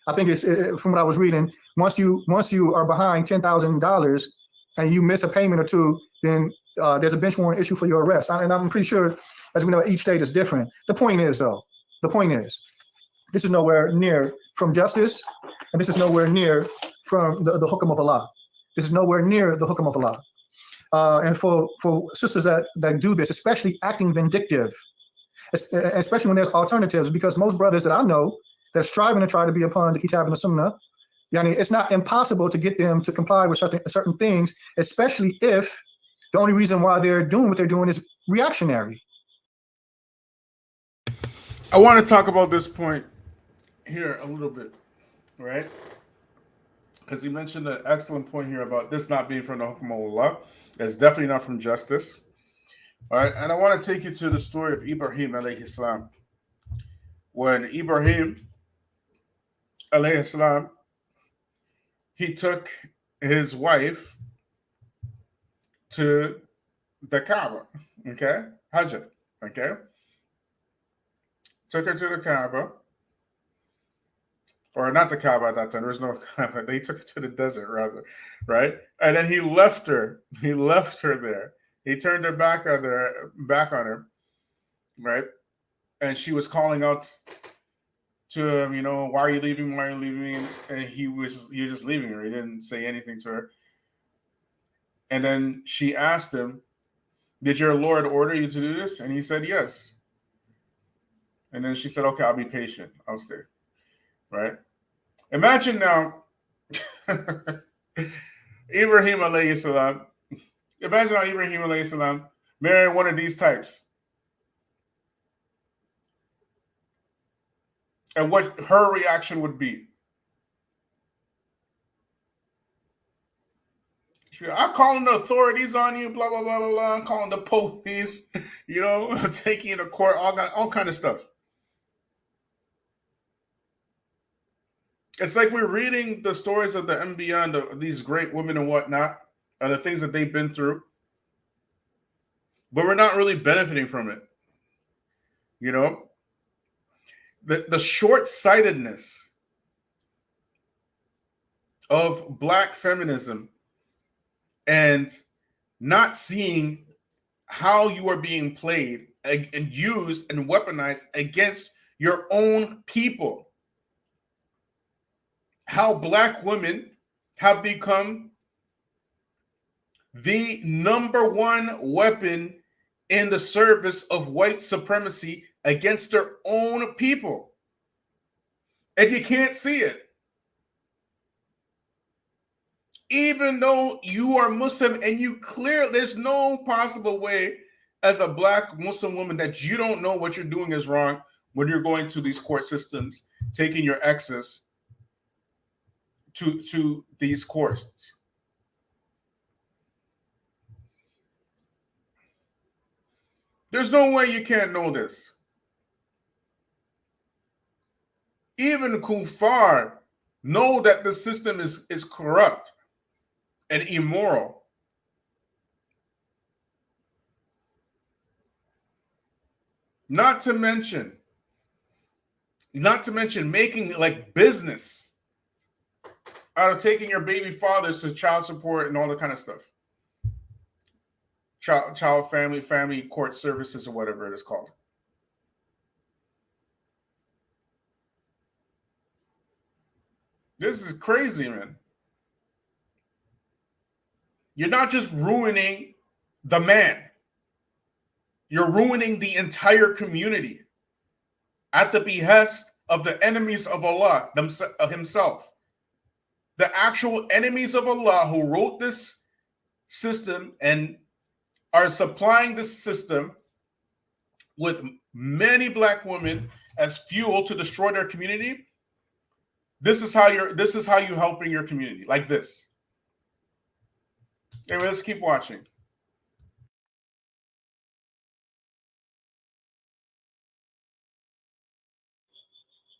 I think it's from what I was reading, once you are behind $10,000 and you miss a payment or two, then there's a bench warrant issue for your arrest. And I'm pretty sure, as we know, each state is different. The point is, this is nowhere near from justice, and this is nowhere near from the hukam of Allah. This is nowhere near the hukam of Allah. And for sisters that do this, especially acting vindictive, especially when there's alternatives, because most brothers that I know that are striving to try to be upon the Kitab and the Sunnah, it's not impossible to get them to comply with certain things, especially if the only reason why they're doing what they're doing is reactionary. I want to talk about this point here a little bit, right? Because you mentioned an excellent point here about this not being from the Hukm of Allah. It's definitely not from justice. All right, and I want to take you to the story of Ibrahim alayhi salam. When Ibrahim alayhi salam, he took his wife to the Kaaba, okay? Hajj, okay? Took her to the Kaaba, or not the Kaaba at that time. There was no Kaaba. They took her to the desert, rather, right? And then he left her. He left her there. He turned her back on her, right? And she was calling out to him, why are you leaving? Why are you leaving? And he was just leaving her. He didn't say anything to her. And then she asked him, did your Lord order you to do this? And he said, yes. And then she said, okay, I'll be patient. I'll stay. Right? Imagine now, Ibrahim alayhi salam. Imagine how Ibrahim alayhi salam marrying one of these types. And what her reaction would be. I'm calling the authorities on you, blah, blah, blah, blah, blah. I'm calling the police, taking you to court, all kind of stuff. It's like we're reading the stories of the Anbiya and these great women and whatnot, and the things that they've been through, but we're not really benefiting from it. The short-sightedness of Black feminism and not seeing how you are being played and used and weaponized against your own people. How Black women have become the number one weapon in the service of white supremacy against their own people. And you can't see it. Even though you are Muslim and there's no possible way as a Black Muslim woman that you don't know what you're doing is wrong when you're going to these court systems, taking your exes to these courts. There's no way you can't know this. Even kuffar know that the system is corrupt and immoral. Not to mention Not to mention making like business out of taking your baby fathers to child support and all that kind of stuff. Child family court services or whatever it is called. This is crazy, man. You're not just ruining the man. You're ruining the entire community at the behest of the enemies of Allah himself. The actual enemies of Allah who wrote this system and are supplying this system with many black women as fuel to destroy their community. This is how you're helping your community, like this. Anyway, let's keep watching.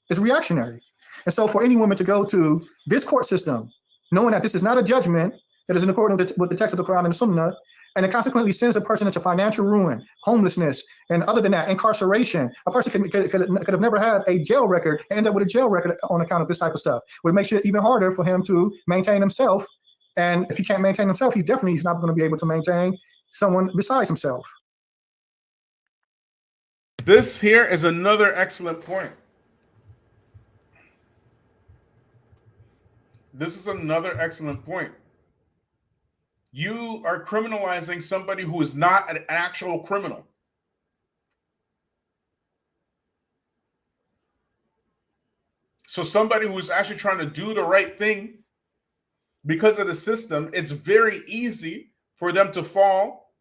It's reactionary. And so for any woman to go to this court system, knowing that this is not a judgment, that is in accordance with the text of the Quran and the Sunnah, and it consequently sends a person into financial ruin, homelessness, and other than that, incarceration. A person could have never had a jail record and end up with a jail record on account of this type of stuff, which makes it even harder for him to maintain himself. And if he can't maintain himself, he's definitely not going to be able to maintain someone besides himself. This here is another excellent point. This is another excellent point. You are criminalizing somebody who is not an actual criminal. So somebody who's actually trying to do the right thing, because of the system, it's very easy for them to fall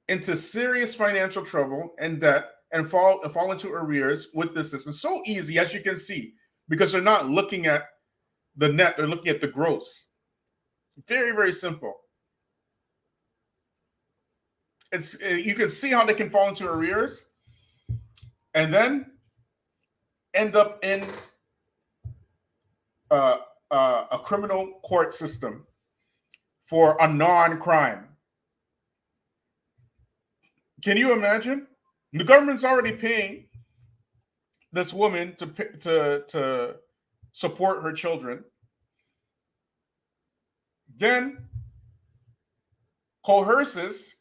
into serious financial trouble and debt and fall into arrears with the system. So easy, as you can see, because they're not looking at the net, they're looking at the gross. Very, very simple. You can see how they can fall into arrears and then end up in a criminal court system for a non-crime. Can you imagine? The government's already paying this woman to support her children, then coerces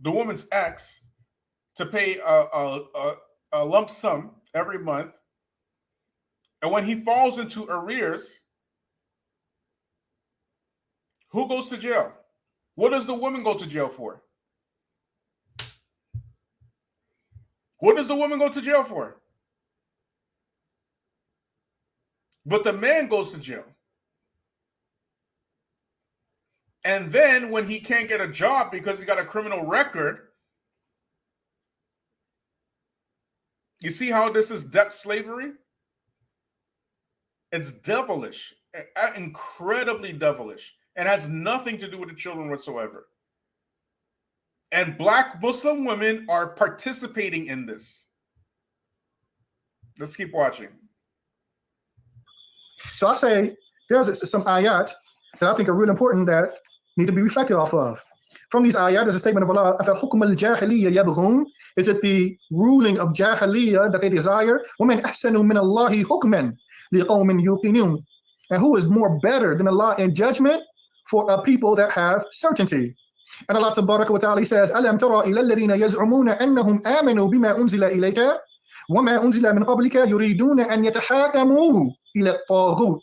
the woman's ex to pay a lump sum every month. And when he falls into arrears, who goes to jail? What does the woman go to jail for? What does the woman go to jail for? But the man goes to jail. And then when he can't get a job because he got a criminal record, you see how this is debt slavery? It's devilish, incredibly devilish, and has nothing to do with the children whatsoever. And Black Muslim women are participating in this. Let's keep watching. So I say there's some ayat that I think are really important that need to be reflected off of. From these ayat, there's a statement of Allah, is it the ruling of Jahiliyyah that they desire? وَمَنْ أَحْسَنُ مِنَ اللَّهِ حُكْمًا لِقَوْمٍ يُوقِنُونَ. And who is more better than Allah in judgment for a people that have certainty? And Allah Tabaraka wa Ta'ala says, أَلَمْ تَرَى إِلَى الَّذِينَ يَزْعُمُونَ أَنَّهُمْ آمَنُوا بِمَا أُنزِلَ إِلَيْكَ وَمَا أُنزِلَ مِنْ قَبْلِكَ يُرِيدُونَ أَنْ يَتَحَاكَمُوا إِلَى الطَّاغُوتِ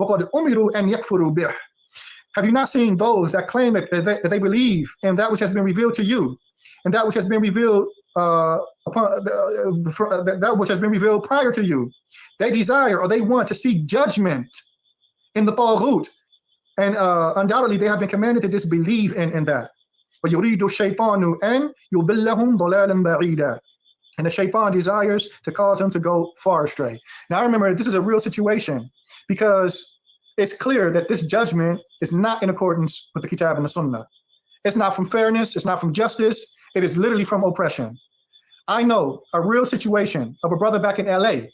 وَقَدْ أُمِرُوا أَنْ يَكْفُرُوا بِهِ. Have you not seen those that claim that they believe in that which has been revealed to you, and that which has been revealed that which has been revealed prior to you? They desire or they want to seek judgment in the Taghut, and undoubtedly they have been commanded to disbelieve in that. وَيُرِيدُ الشَّيْطَانُ أَنْ يُضِلَّهُمْ ضَلَالًا بَعِيدًا. And the shaitan desires to cause them to go far astray. Now, I remember this is a real situation because it's clear that this judgment is not in accordance with the Kitab and the Sunnah. It's not from fairness. It's not from justice. It is literally from oppression. I know a real situation of a brother back in LA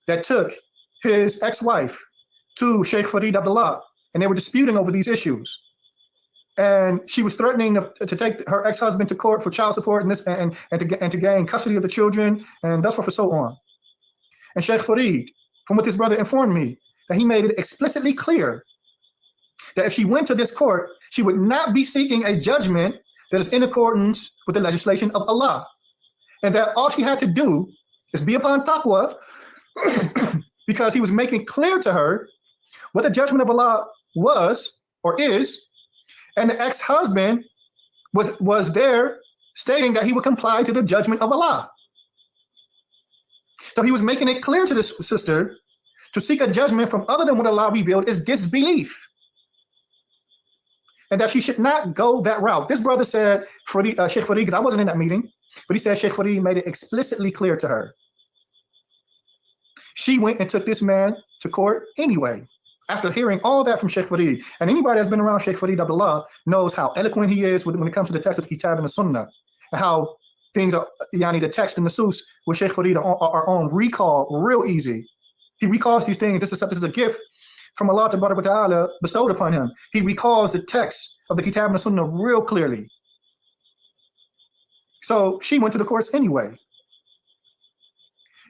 that took his ex-wife to Sheikh Farid Abdullah, and they were disputing over these issues. And she was threatening to take her ex-husband to court for child support and to gain custody of the children, and thus forth and so on. And Sheikh Farid, from what this brother informed me, that he made it explicitly clear that if she went to this court, she would not be seeking a judgment that is in accordance with the legislation of Allah. And that all she had to do is be upon taqwa, because he was making clear to her what the judgment of Allah was or is, and the ex-husband was there stating that he would comply to the judgment of Allah. So he was making it clear to this sister to seek a judgment from other than what Allah revealed is disbelief, and that she should not go that route. This brother said, Sheikh Farid, because I wasn't in that meeting, but he said Sheikh Farid made it explicitly clear to her. She went and took this man to court anyway, after hearing all that from Sheikh Farid. And anybody that's been around Sheikh Farid Abdullah knows how eloquent he is when it comes to the text of the Kitab and the Sunnah, and how things are, the text and the Sus with Sheikh Farid are on recall real easy. He recalls these things. This is a gift from Allah Ta'ala bestowed upon him. He recalls the text of the Kitab and the Sunnah real clearly. So she went to the courts anyway.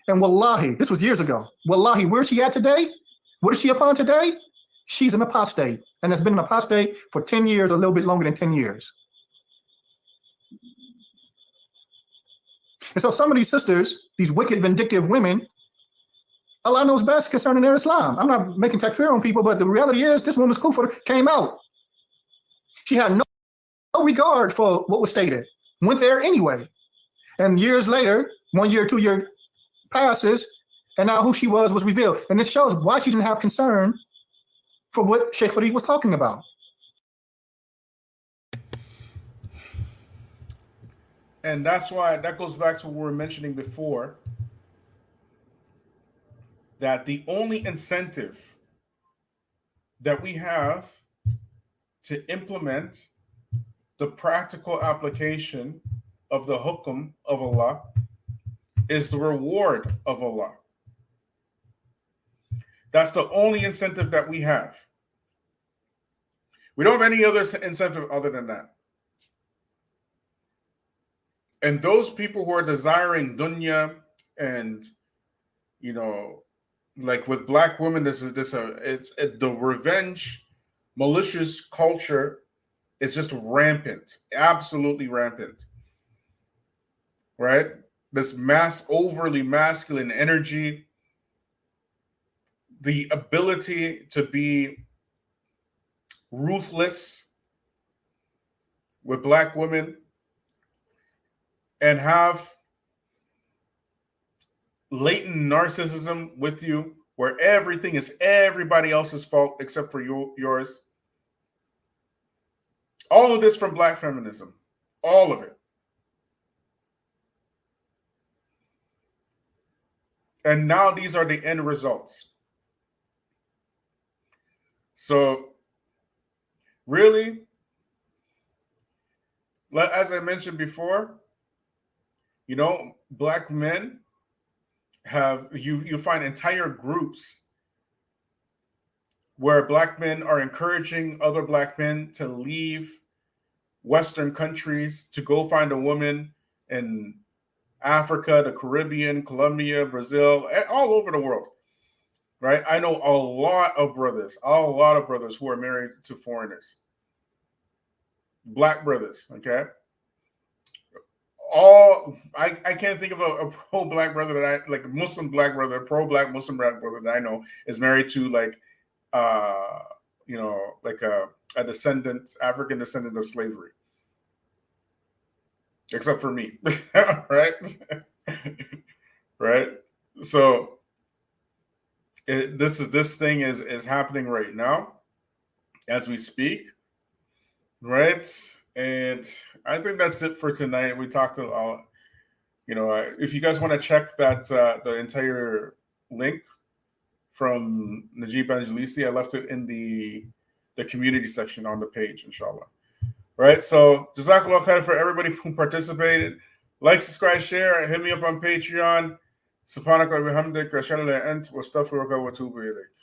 And wallahi, this was years ago. Wallahi, where's she at today? What is she upon today? She's an apostate, and has been an apostate for 10 years, a little bit longer than 10 years. And so some of these sisters, these wicked, vindictive women, Allah knows best concerning their Islam. I'm not making takfir on people, but the reality is this woman's kufr came out. She had no regard for what was stated, went there anyway. And years later, 1 year, 2 year passes, and now who she was revealed. And this shows why she didn't have concern for what Sheikh Farid was talking about. And that's why that goes back to what we were mentioning before, that the only incentive that we have to implement the practical application of the hukum of Allah is the reward of Allah. That's the only incentive that we have. We don't have any other incentive other than that. And those people who are desiring dunya and, like with black women, the revenge, malicious culture is just rampant, absolutely rampant, right? This overly masculine energy, the ability to be ruthless with black women and have latent narcissism with you, where everything is everybody else's fault except for yours. All of this from black feminism, all of it. And now these are the end results. So really, as I mentioned before, black men have, you find entire groups where black men are encouraging other black men to leave Western countries to go find a woman in Africa, the Caribbean, Colombia, Brazil, all over the world, right? I know a lot of brothers who are married to foreigners, black brothers, okay? I can't think of a pro-black brother that I, like a Muslim black brother, pro-black Muslim black brother that I know is married to like a descendant, African descendant of slavery. Except for me, right? Right? So this thing is happening right now as we speak, right? And I think that's it for tonight. We talked about, if you guys want to check that the entire link from Najib Angelisi, I left it in the community section on the page, inshallah. Right, so Jazakallah khair for everybody who participated. Like, subscribe, share, hit me up on Patreon. Subhanaka wa bihamdik, ashhadu an la ilaha illa anta, wa astaghfiruka wa atubu ilayk.